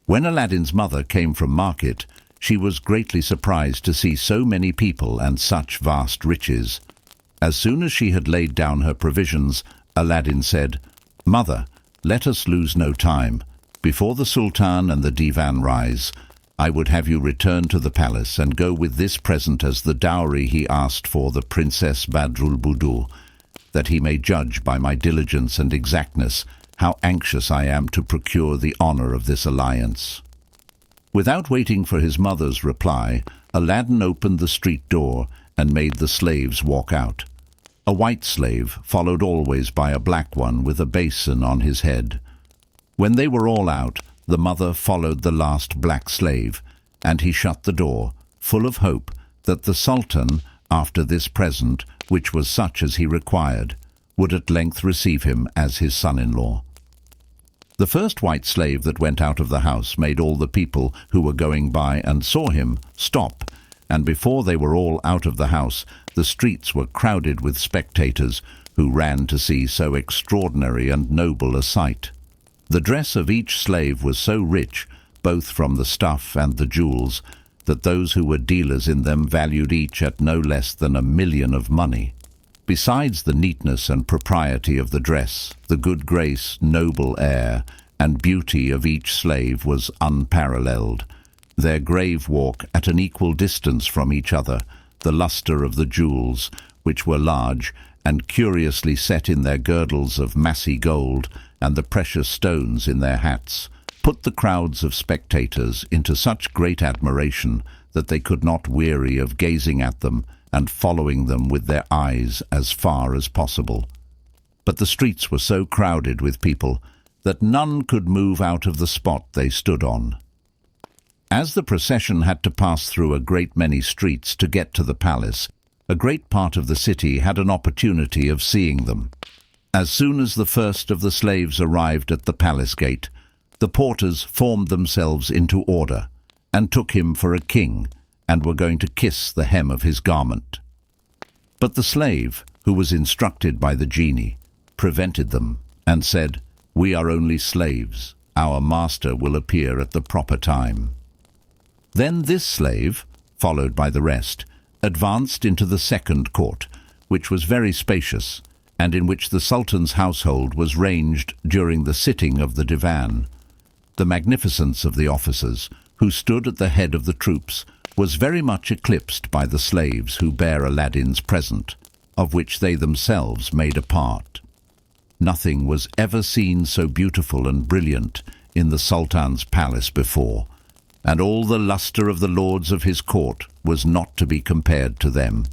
A: When Aladdin's mother came from market, she was greatly surprised to see so many people and such vast riches. As soon as she had laid down her provisions, Aladdin said, "Mother, let us lose no time. Before the Sultan and the divan rise, I would have you return to the palace and go with this present as the dowry he asked for the Princess Badroulbadour, that he may judge by my diligence and exactness how anxious I am to procure the honor of this alliance." Without waiting for his mother's reply, Aladdin opened the street door and made the slaves walk out. A white slave followed always by a black one with a basin on his head. When they were all out, the mother followed the last black slave, and he shut the door, full of hope that the Sultan, after this present, which was such as he required, would at length receive him as his son-in-law. The first white slave that went out of the house made all the people who were going by and saw him stop, and before they were all out of the house, the streets were crowded with spectators who ran to see so extraordinary and noble a sight. The dress of each slave was so rich, both from the stuff and the jewels, that those who were dealers in them valued each at no less than 1,000,000 of money. Besides the neatness and propriety of the dress, the good grace, noble air, and beauty of each slave was unparalleled. Their grave walk at an equal distance from each other, the lustre of the jewels, which were large, and curiously set in their girdles of massy gold, and the precious stones in their hats, put the crowds of spectators into such great admiration that they could not weary of gazing at them and following them with their eyes as far as possible. But the streets were so crowded with people that none could move out of the spot they stood on. As the procession had to pass through a great many streets to get to the palace, a great part of the city had an opportunity of seeing them. As soon as the first of the slaves arrived at the palace gate, the porters formed themselves into order, and took him for a king, and were going to kiss the hem of his garment. But the slave, who was instructed by the genie, prevented them, and said, "We are only slaves. Our master will appear at the proper time." Then this slave, followed by the rest, advanced into the second court, which was very spacious, and in which the Sultan's household was ranged during the sitting of the divan. The magnificence of the officers, who stood at the head of the troops, was very much eclipsed by the slaves who bare Aladdin's present, of which they themselves made a part. Nothing was ever seen so beautiful and brilliant in the Sultan's palace before, and all the lustre of the lords of his court was not to be compared to them.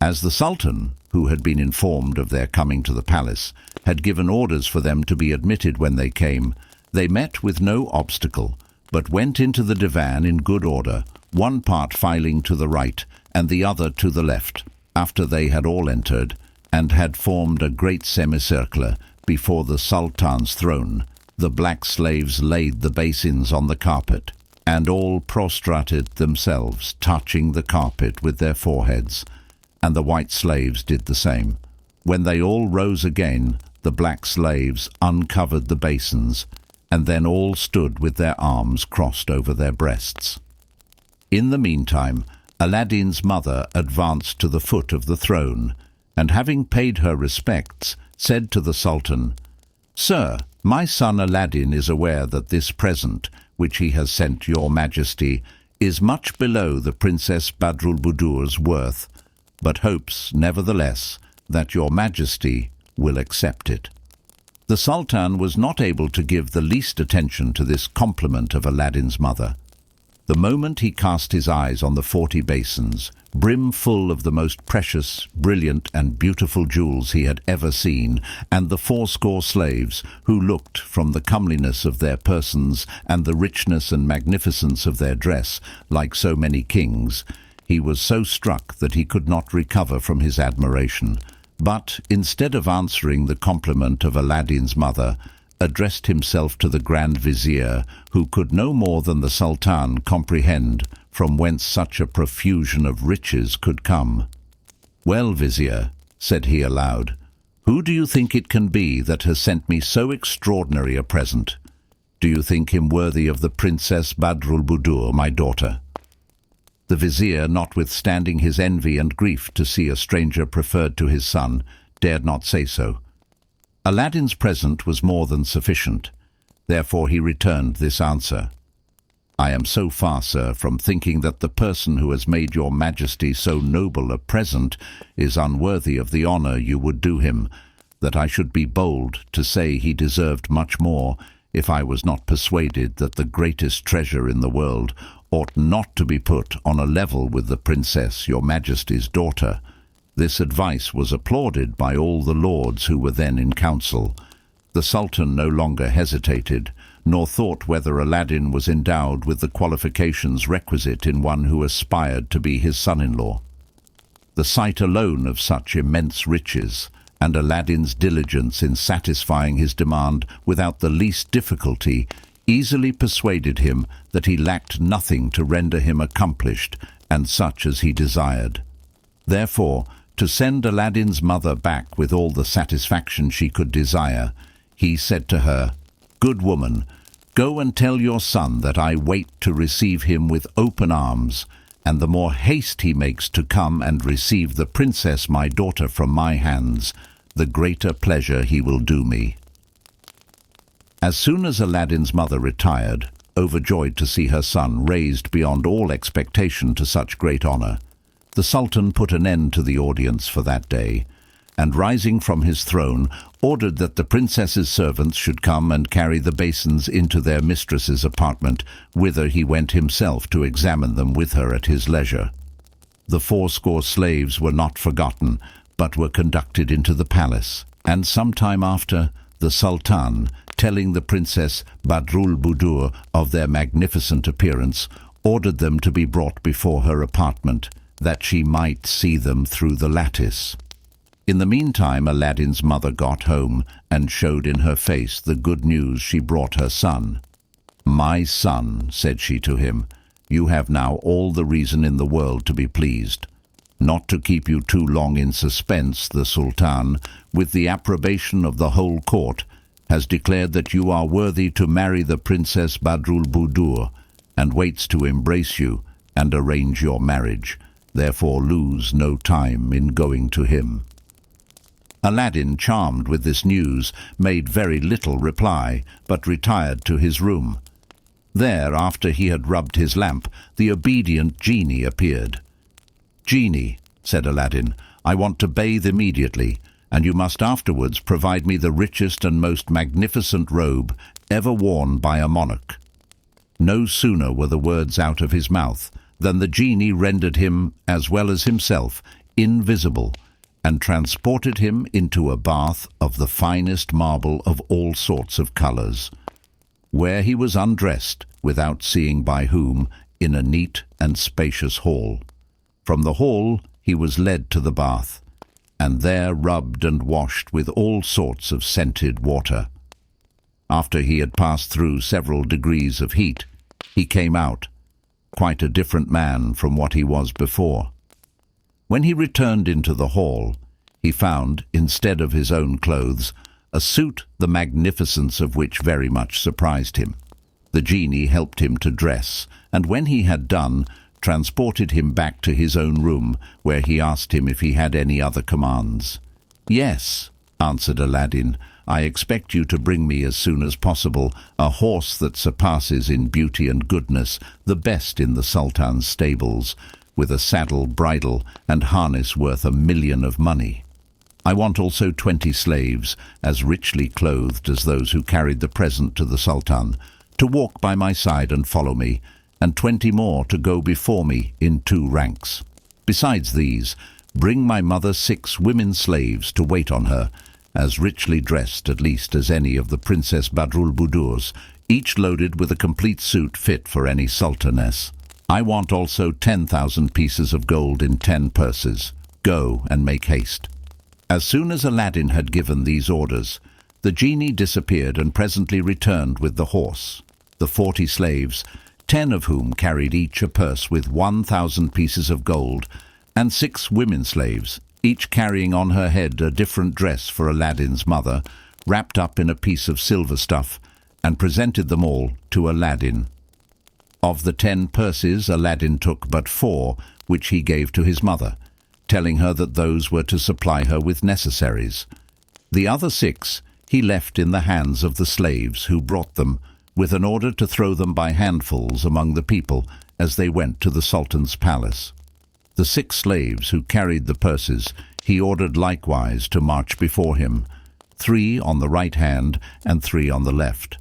A: As the Sultan, who had been informed of their coming to the palace, had given orders for them to be admitted when they came, they met with no obstacle, but went into the divan in good order, one part filing to the right and the other to the left. After they had all entered, and had formed a great semicircle before the Sultan's throne, the black slaves laid the basins on the carpet, and all prostrated themselves, touching the carpet with their foreheads, and the white slaves did the same. When they all rose again, the black slaves uncovered the basins, and then all stood with their arms crossed over their breasts. In the meantime, Aladdin's mother advanced to the foot of the throne, and having paid her respects, said to the Sultan, "Sir, my son Aladdin is aware that this present, which he has sent your Majesty, is much below the Princess Badroulbadour's worth, but hopes, nevertheless, that your Majesty will accept it." The Sultan was not able to give the least attention to this compliment of Aladdin's mother. The moment he cast his eyes on the 40 basins, brim full of the most precious, brilliant, and beautiful jewels he had ever seen, and the 80 slaves, who looked, from the comeliness of their persons and the richness and magnificence of their dress, like so many kings, he was so struck that he could not recover from his admiration, but, instead of answering the compliment of Aladdin's mother, addressed himself to the Grand Vizier, who could no more than the Sultan comprehend from whence such a profusion of riches could come. "Well, Vizier," said he aloud, "who do you think it can be that has sent me so extraordinary a present? Do you think him worthy of the Princess Badroulbadour, my daughter?" The Vizier, notwithstanding his envy and grief to see a stranger preferred to his son, dared not say so. Aladdin's present was more than sufficient. Therefore he returned this answer: "I am so far, sir, from thinking that the person who has made your Majesty so noble a present is unworthy of the honour you would do him, that I should be bold to say he deserved much more, if I was not persuaded that the greatest treasure in the world ought not to be put on a level with the Princess, your Majesty's daughter." This advice was applauded by all the lords who were then in council. The Sultan no longer hesitated, nor thought whether Aladdin was endowed with the qualifications requisite in one who aspired to be his son-in-law. The sight alone of such immense riches, and Aladdin's diligence in satisfying his demand without the least difficulty, easily persuaded him that he lacked nothing to render him accomplished and such as he desired. Therefore, to send Aladdin's mother back with all the satisfaction she could desire, he said to her, "Good woman, go and tell your son that I wait to receive him with open arms, and the more haste he makes to come and receive the princess my daughter from my hands, the greater pleasure he will do me." As soon as Aladdin's mother retired, overjoyed to see her son raised beyond all expectation to such great honour, the Sultan put an end to the audience for that day, and rising from his throne, ordered that the princess's servants should come and carry the basins into their mistress's apartment, whither he went himself to examine them with her at his leisure. The 80 slaves were not forgotten, but were conducted into the palace, and some time after, the Sultan, telling the Princess Badroulbadour of their magnificent appearance, ordered them to be brought before her apartment, that she might see them through the lattice. In the meantime, Aladdin's mother got home and showed in her face the good news she brought her son. "My son," said she to him, "you have now all the reason in the world to be pleased. Not to keep you too long in suspense, the Sultan, with the approbation of the whole court, has declared that you are worthy to marry the Princess Badroulbadour, and waits to embrace you and arrange your marriage. Therefore lose no time in going to him." Aladdin, charmed with this news, made very little reply, but retired to his room. There, after he had rubbed his lamp, the obedient Genie appeared. "Genie," said Aladdin, "I want to bathe immediately, and you must afterwards provide me the richest and most magnificent robe ever worn by a monarch." No sooner were the words out of his mouth than the genie rendered him, as well as himself, invisible, and transported him into a bath of the finest marble of all sorts of colours, where he was undressed, without seeing by whom, in a neat and spacious hall. From the hall he was led to the bath, and there rubbed and washed with all sorts of scented water. After he had passed through several degrees of heat, he came out, quite a different man from what he was before. When he returned into the hall, he found, instead of his own clothes, a suit the magnificence of which very much surprised him. The genie helped him to dress, and when he had done, transported him back to his own room, where he asked him if he had any other commands. "Yes," answered Aladdin, "I expect you to bring me as soon as possible a horse that surpasses in beauty and goodness the best in the sultan's stables, with a saddle, bridle, and harness worth 1,000,000 of money. I want also 20 slaves, as richly clothed as those who carried the present to the sultan, to walk by my side and follow me, and 20 more to go before me in 2 ranks. Besides these, bring my mother 6 women slaves to wait on her, as richly dressed at least as any of the Princess Badroulbadours, each loaded with a complete suit fit for any sultaness. I want also 10,000 pieces of gold in 10 purses. Go and make haste." As soon as Aladdin had given these orders, the genie disappeared and presently returned with the horse, the 40 slaves, 10 of whom carried each a purse with 1,000 pieces of gold, and 6 women slaves, each carrying on her head a different dress for Aladdin's mother, wrapped up in a piece of silver stuff, and presented them all to Aladdin. Of the 10 purses, Aladdin took but 4, which he gave to his mother, telling her that those were to supply her with necessaries. The other 6 he left in the hands of the slaves who brought them, with an order to throw them by handfuls among the people as they went to the sultan's palace. The 6 slaves who carried the purses he ordered likewise to march before him, 3 on the right hand and 3 on the left.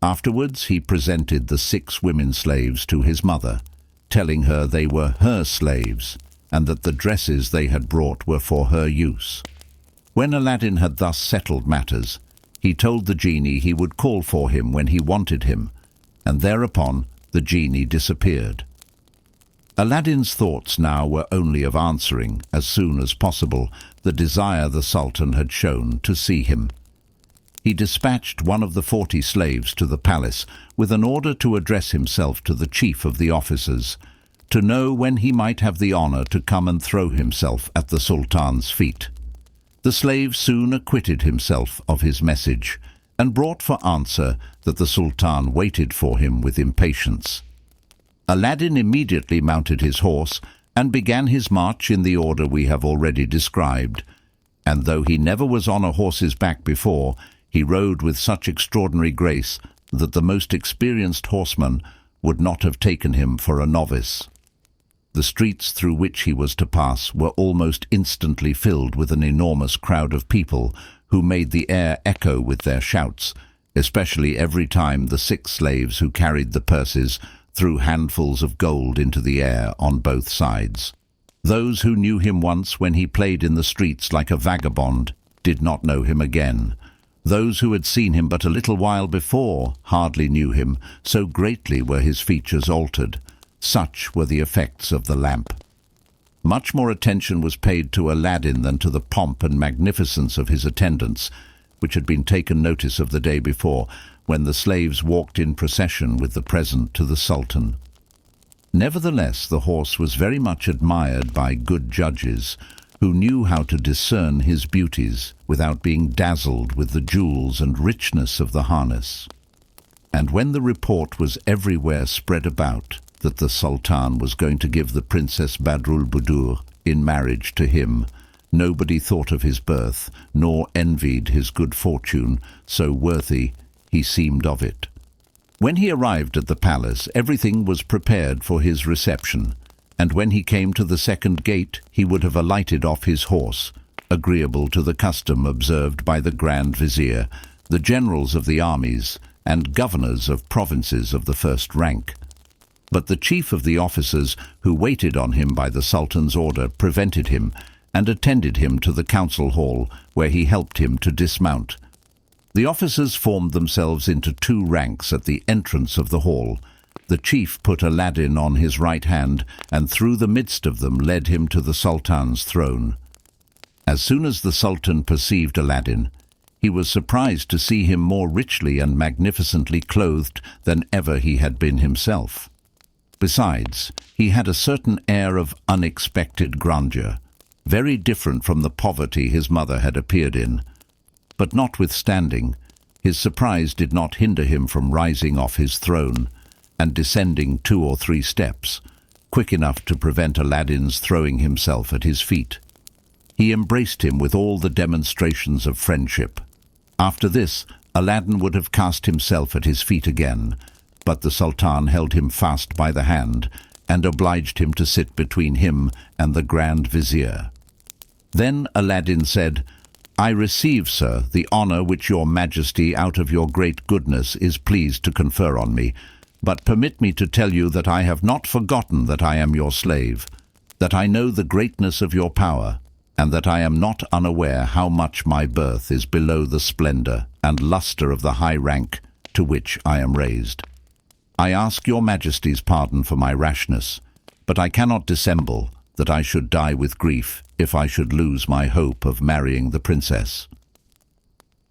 A: Afterwards he presented the 6 women slaves to his mother, telling her they were her slaves, and that the dresses they had brought were for her use. When Aladdin had thus settled matters, he told the genie he would call for him when he wanted him, and thereupon the genie disappeared. Aladdin's thoughts now were only of answering, as soon as possible, the desire the sultan had shown to see him. He dispatched one of the 40 slaves to the palace with an order to address himself to the chief of the officers, to know when he might have the honor to come and throw himself at the sultan's feet. The slave soon acquitted himself of his message, and brought for answer that the sultan waited for him with impatience. Aladdin immediately mounted his horse and began his march in the order we have already described, and though he never was on a horse's back before, he rode with such extraordinary grace that the most experienced horseman would not have taken him for a novice. The streets through which he was to pass were almost instantly filled with an enormous crowd of people who made the air echo with their shouts, especially every time the 6 slaves who carried the purses threw handfuls of gold into the air on both sides. Those who knew him once when he played in the streets like a vagabond did not know him again. Those who had seen him but a little while before hardly knew him, so greatly were his features altered. Such were the effects of the lamp. Much more attention was paid to Aladdin than to the pomp and magnificence of his attendants, which had been taken notice of the day before, when the slaves walked in procession with the present to the sultan. Nevertheless, the horse was very much admired by good judges, who knew how to discern his beauties without being dazzled with the jewels and richness of the harness. And when the report was everywhere spread about that the sultan was going to give the Princess Badroulbadour in marriage to him, nobody thought of his birth, nor envied his good fortune, so worthy he seemed of it. When he arrived at the palace, everything was prepared for his reception, and when he came to the second gate, he would have alighted off his horse, agreeable to the custom observed by the Grand Vizier, the generals of the armies, and governors of provinces of the first rank. But the chief of the officers who waited on him by the Sultan's order prevented him, and attended him to the council hall, where he helped him to dismount. The officers formed themselves into two ranks at the entrance of the hall. The chief put Aladdin on his right hand, and through the midst of them led him to the Sultan's throne. As soon as the Sultan perceived Aladdin, he was surprised to see him more richly and magnificently clothed than ever he had been himself. Besides, he had a certain air of unexpected grandeur, very different from the poverty his mother had appeared in. But notwithstanding, his surprise did not hinder him from rising off his throne and descending 2 or 3 steps, quick enough to prevent Aladdin's throwing himself at his feet. He embraced him with all the demonstrations of friendship. After this, Aladdin would have cast himself at his feet again, but the Sultan held him fast by the hand and obliged him to sit between him and the Grand Vizier. Then Aladdin said, "I receive, sir, the honor which your Majesty out of your great goodness is pleased to confer on me, but permit me to tell you that I have not forgotten that I am your slave, that I know the greatness of your power, and that I am not unaware how much my birth is below the splendor and luster of the high rank to which I am raised. I ask your Majesty's pardon for my rashness, but I cannot dissemble that I should die with grief if I should lose my hope of marrying the princess."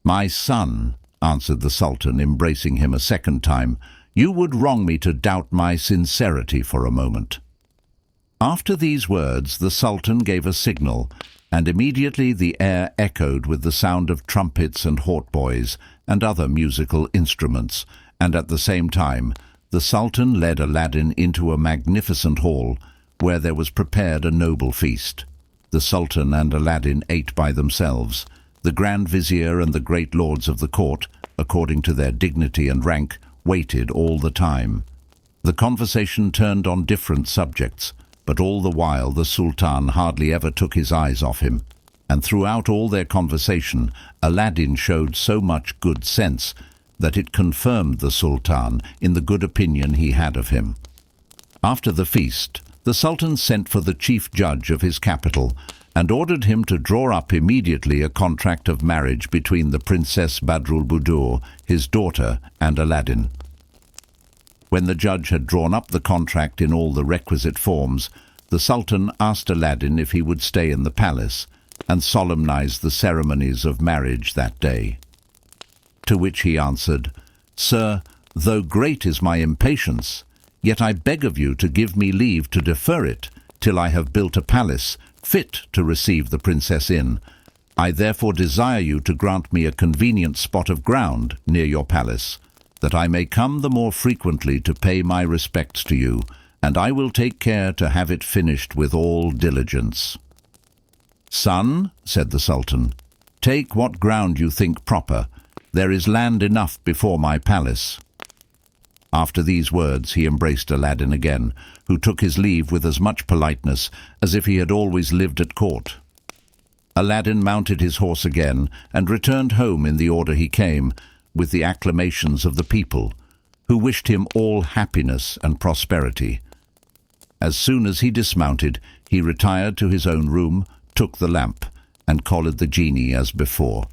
A: "My son," answered the Sultan, embracing him a second time, "you would wrong me to doubt my sincerity for a moment." After these words, the Sultan gave a signal, and immediately the air echoed with the sound of trumpets and hautboys and other musical instruments, and at the same time the Sultan led Aladdin into a magnificent hall, where there was prepared a noble feast. The Sultan and Aladdin ate by themselves. The Grand Vizier and the great lords of the court, according to their dignity and rank, waited all the time. The conversation turned on different subjects, but all the while the Sultan hardly ever took his eyes off him, and throughout all their conversation Aladdin showed so much good sense that it confirmed the Sultan in the good opinion he had of him. After the feast, the Sultan sent for the chief judge of his capital and ordered him to draw up immediately a contract of marriage between the Princess Badroulbadour, his daughter, and Aladdin. When the judge had drawn up the contract in all the requisite forms, the Sultan asked Aladdin if he would stay in the palace and solemnize the ceremonies of marriage that day. To which he answered, "Sir, though great is my impatience, yet I beg of you to give me leave to defer it till I have built a palace fit to receive the princess in. I therefore desire you to grant me a convenient spot of ground near your palace, that I may come the more frequently to pay my respects to you, and I will take care to have it finished with all diligence." "Son," said the Sultan, "take what ground you think proper. There is land enough before my palace." After these words he embraced Aladdin again, who took his leave with as much politeness as if he had always lived at court. Aladdin mounted his horse again and returned home in the order he came, with the acclamations of the people, who wished him all happiness and prosperity. As soon as he dismounted, he retired to his own room, took the lamp, and collared the genie as before.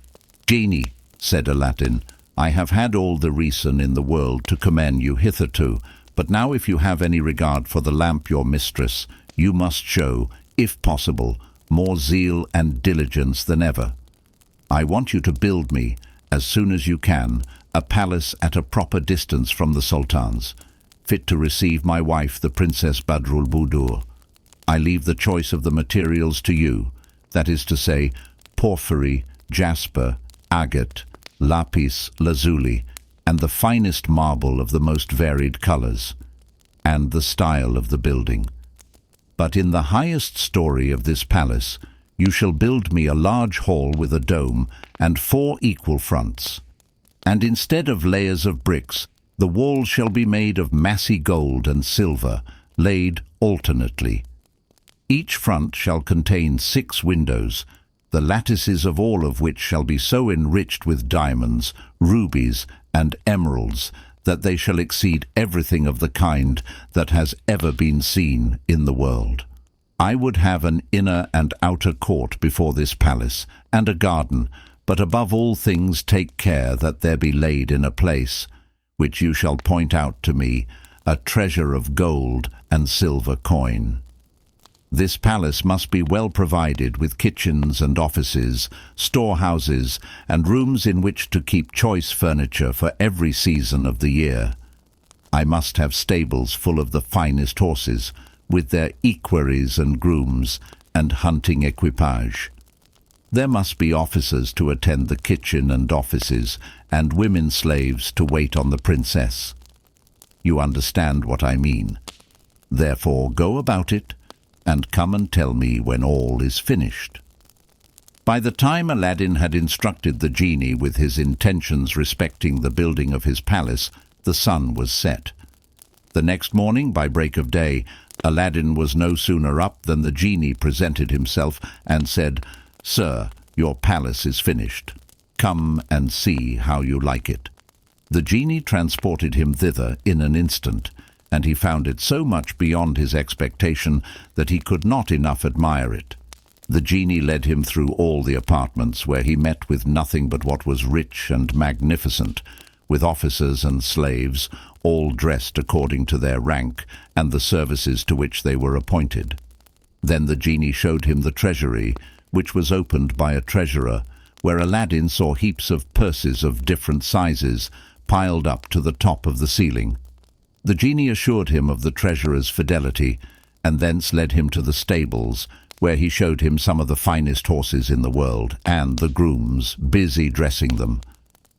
A: "Genie," said Aladdin, "I have had all the reason in the world to commend you hitherto, but now if you have any regard for the lamp your mistress, you must show, if possible, more zeal and diligence than ever. I want you to build me, as soon as you can, a palace at a proper distance from the Sultan's, fit to receive my wife, the Princess Badroulbadour. I leave the choice of the materials to you, that is to say, porphyry, jasper, agate, lapis lazuli, and the finest marble of the most varied colors, and the style of the building. But in the highest story of this palace you shall build me a large hall with a dome and 4 equal fronts. And instead of layers of bricks, the walls shall be made of massy gold and silver, laid alternately. Each front shall contain 6 windows, the lattices of all of which shall be so enriched with diamonds, rubies, and emeralds, that they shall exceed everything of the kind that has ever been seen in the world. I would have an inner and outer court before this palace, and a garden, but above all things take care that there be laid in a place, which you shall point out to me, a treasure of gold and silver coin. This palace must be well provided with kitchens and offices, storehouses, and rooms in which to keep choice furniture for every season of the year. I must have stables full of the finest horses, with their equerries and grooms, and hunting equipage. There must be officers to attend the kitchen and offices, and women slaves to wait on the princess. You understand what I mean. Therefore go about it, and come and tell me when all is finished." By the time Aladdin had instructed the genie with his intentions respecting the building of his palace, the sun was set. The next morning, by break of day, Aladdin was no sooner up than the genie presented himself and said, "Sir, your palace is finished. Come and see how you like it." The genie transported him thither in an instant, and he found it so much beyond his expectation that he could not enough admire it. The genie led him through all the apartments, where he met with nothing but what was rich and magnificent, with officers and slaves, all dressed according to their rank and the services to which they were appointed. Then the genie showed him the treasury, which was opened by a treasurer, where Aladdin saw heaps of purses of different sizes piled up to the top of the ceiling. The genie assured him of the treasurer's fidelity, and thence led him to the stables, where he showed him some of the finest horses in the world, and the grooms busy dressing them.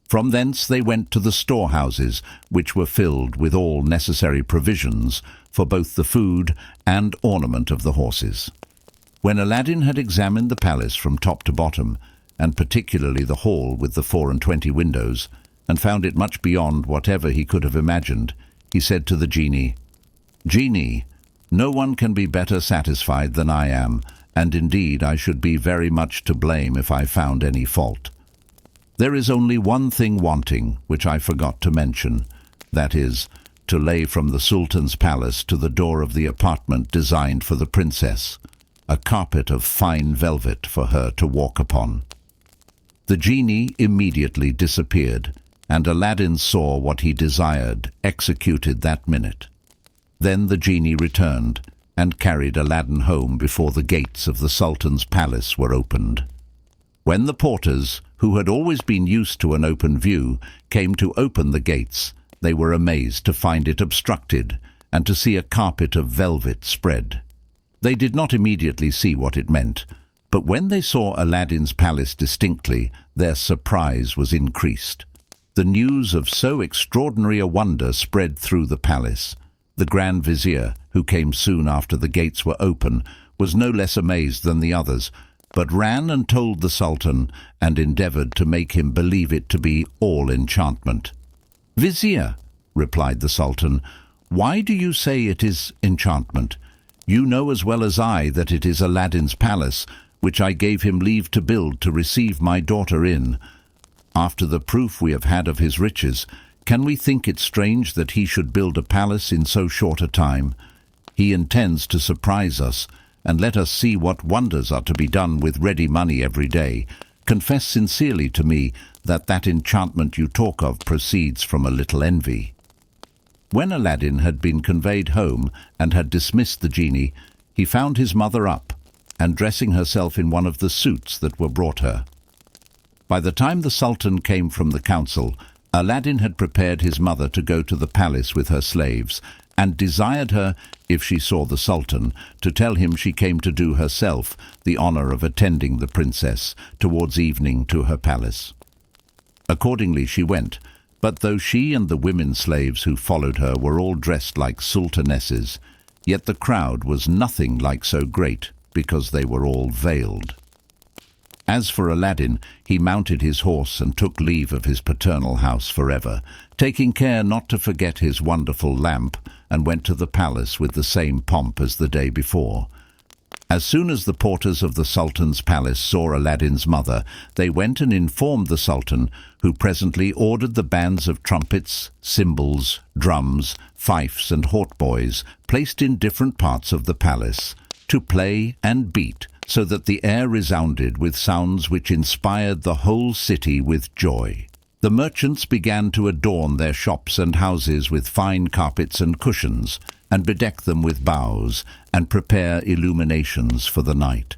A: From thence they went to the storehouses, which were filled with all necessary provisions for both the food and ornament of the horses. When Aladdin had examined the palace from top to bottom, and particularly the hall with the 24 windows, and found it much beyond whatever he could have imagined, he said to the genie, "Genie, no one can be better satisfied than I am, and indeed I should be very much to blame if I found any fault. There is only one thing wanting, which I forgot to mention, that is, to lay from the sultan's palace to the door of the apartment designed for the princess, a carpet of fine velvet for her to walk upon." The genie immediately disappeared, and Aladdin saw what he desired executed that minute. Then the genie returned, and carried Aladdin home before the gates of the sultan's palace were opened. When the porters, who had always been used to an open view, came to open the gates, they were amazed to find it obstructed, and to see a carpet of velvet spread. They did not immediately see what it meant, but when they saw Aladdin's palace distinctly, their surprise was increased. The news of so extraordinary a wonder spread through the palace. The Grand Vizier, who came soon after the gates were open, was no less amazed than the others, but ran and told the Sultan, and endeavoured to make him believe it to be all enchantment. "Vizier," replied the Sultan, "why do you say it is enchantment? You know as well as I that it is Aladdin's palace, which I gave him leave to build to receive my daughter in. After the proof we have had of his riches, can we think it strange that he should build a palace in so short a time? He intends to surprise us, and let us see what wonders are to be done with ready money every day. Confess sincerely to me that enchantment you talk of proceeds from a little envy." When Aladdin had been conveyed home and had dismissed the genie, he found his mother up, and dressing herself in one of the suits that were brought her. By the time the Sultan came from the council, Aladdin had prepared his mother to go to the palace with her slaves, and desired her, if she saw the Sultan, to tell him she came to do herself the honour of attending the princess towards evening to her palace. Accordingly she went, but though she and the women slaves who followed her were all dressed like sultanesses, yet the crowd was nothing like so great, because they were all veiled. As for Aladdin, he mounted his horse and took leave of his paternal house forever, taking care not to forget his wonderful lamp, and went to the palace with the same pomp as the day before. As soon as the porters of the Sultan's palace saw Aladdin's mother, they went and informed the Sultan, who presently ordered the bands of trumpets, cymbals, drums, fifes and hautboys, placed in different parts of the palace, to play and beat, so that the air resounded with sounds which inspired the whole city with joy. The merchants began to adorn their shops and houses with fine carpets and cushions, and bedeck them with boughs, and prepare illuminations for the night.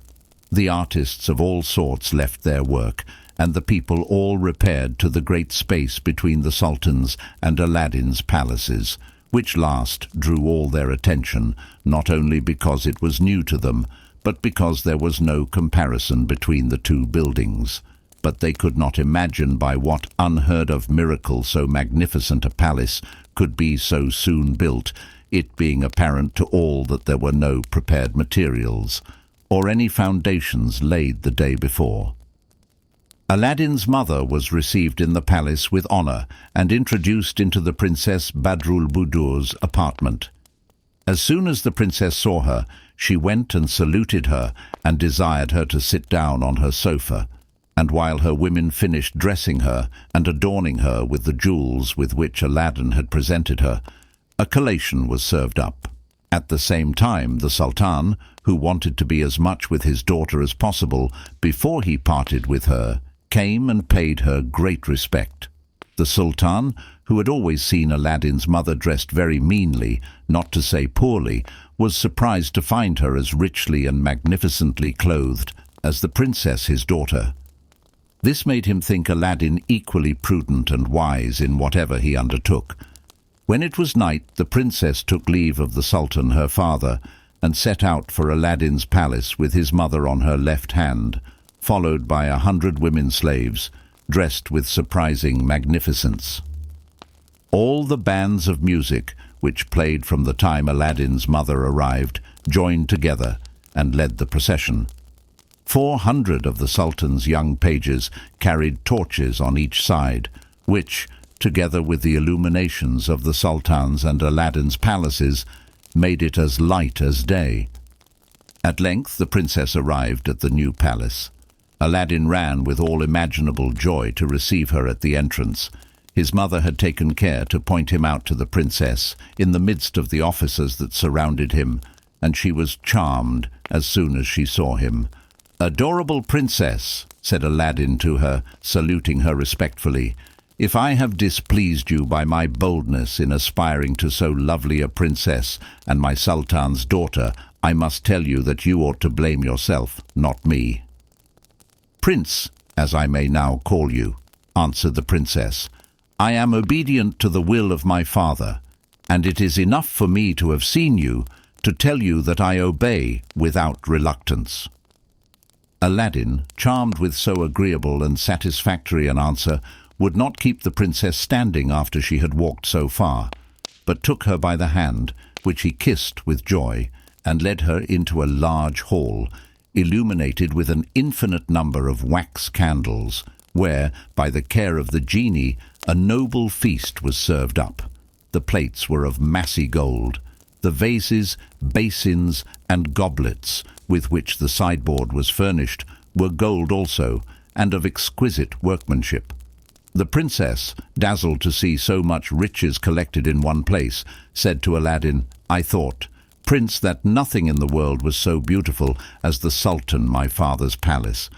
A: The artists of all sorts left their work, and the people all repaired to the great space between the Sultan's and Aladdin's palaces, which last drew all their attention, not only because it was new to them, but because there was no comparison between the two buildings. But they could not imagine by what unheard-of miracle so magnificent a palace could be so soon built, it being apparent to all that there were no prepared materials, or any foundations laid the day before. Aladdin's mother was received in the palace with honor and introduced into the Princess Badroulbadour's apartment. As soon as the princess saw her, she went and saluted her and desired her to sit down on her sofa, and while her women finished dressing her and adorning her with the jewels with which Aladdin had presented her, a collation was served up. At the same time, the Sultan, who wanted to be as much with his daughter as possible before he parted with her, came and paid her great respect. The Sultan, who had always seen Aladdin's mother dressed very meanly, not to say poorly, was surprised to find her as richly and magnificently clothed as the princess his daughter. This made him think Aladdin equally prudent and wise in whatever he undertook. When it was night, the princess took leave of the Sultan her father, and set out for Aladdin's palace with his mother on her left hand, followed by 100 women slaves, dressed with surprising magnificence. All the bands of music, which played from the time Aladdin's mother arrived, joined together and led the procession. 400 of the Sultan's young pages carried torches on each side, which, together with the illuminations of the Sultan's and Aladdin's palaces, made it as light as day. At length the princess arrived at the new palace. Aladdin ran with all imaginable joy to receive her at the entrance. His mother had taken care to point him out to the princess in the midst of the officers that surrounded him, and she was charmed as soon as she saw him. "Adorable princess," said Aladdin to her, saluting her respectfully, "if I have displeased you by my boldness in aspiring to so lovely a princess and my sultan's daughter, I must tell you that you ought to blame yourself, not me." "Prince, as I may now call you," answered the princess, "I am obedient to the will of my father, and it is enough for me to have seen you to tell you that I obey without reluctance." Aladdin, charmed with so agreeable and satisfactory an answer, would not keep the princess standing after she had walked so far, but took her by the hand, which he kissed with joy, and led her into a large hall, illuminated with an infinite number of wax candles, where, by the care of the genie, a noble feast was served up. The plates were of massy gold. The vases, basins, and goblets with which the sideboard was furnished were gold also, and of exquisite workmanship. The princess, dazzled to see so much riches collected in one place, said to Aladdin, "I thought, Prince, that nothing in the world was so beautiful as the Sultan, my father's palace.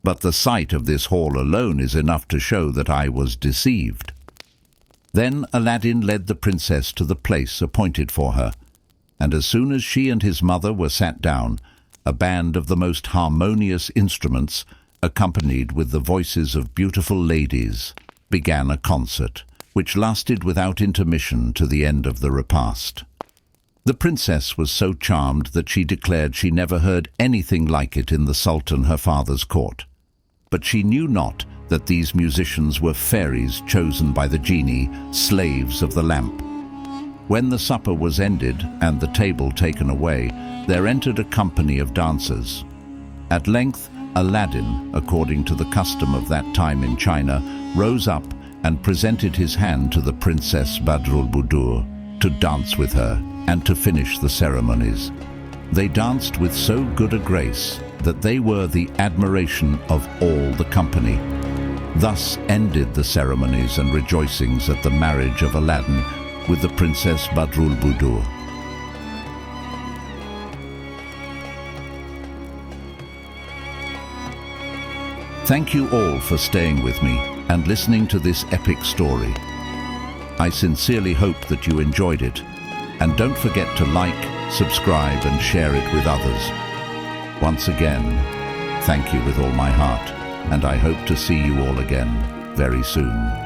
A: But the sight of this hall alone is enough to show that I was deceived." Then Aladdin led the princess to the place appointed for her, and as soon as she and his mother were sat down, a band of the most harmonious instruments, accompanied with the voices of beautiful ladies, began a concert, which lasted without intermission to the end of the repast. The princess was so charmed that she declared she never heard anything like it in the Sultan her father's court. But she knew not that these musicians were fairies chosen by the genie, slaves of the lamp. When the supper was ended and the table taken away, there entered a company of dancers. At length, Aladdin, according to the custom of that time in China, rose up and presented his hand to the Princess Badroulbadour to dance with her and to finish the ceremonies. They danced with so good a grace that they were the admiration of all the company. Thus ended the ceremonies and rejoicings at the marriage of Aladdin with the Princess Badroulbadour. Thank you all for staying with me and listening to this epic story. I sincerely hope that you enjoyed it, and don't forget to like, subscribe and share it with others. Once again, thank you with all my heart, and I hope to see you all again very soon.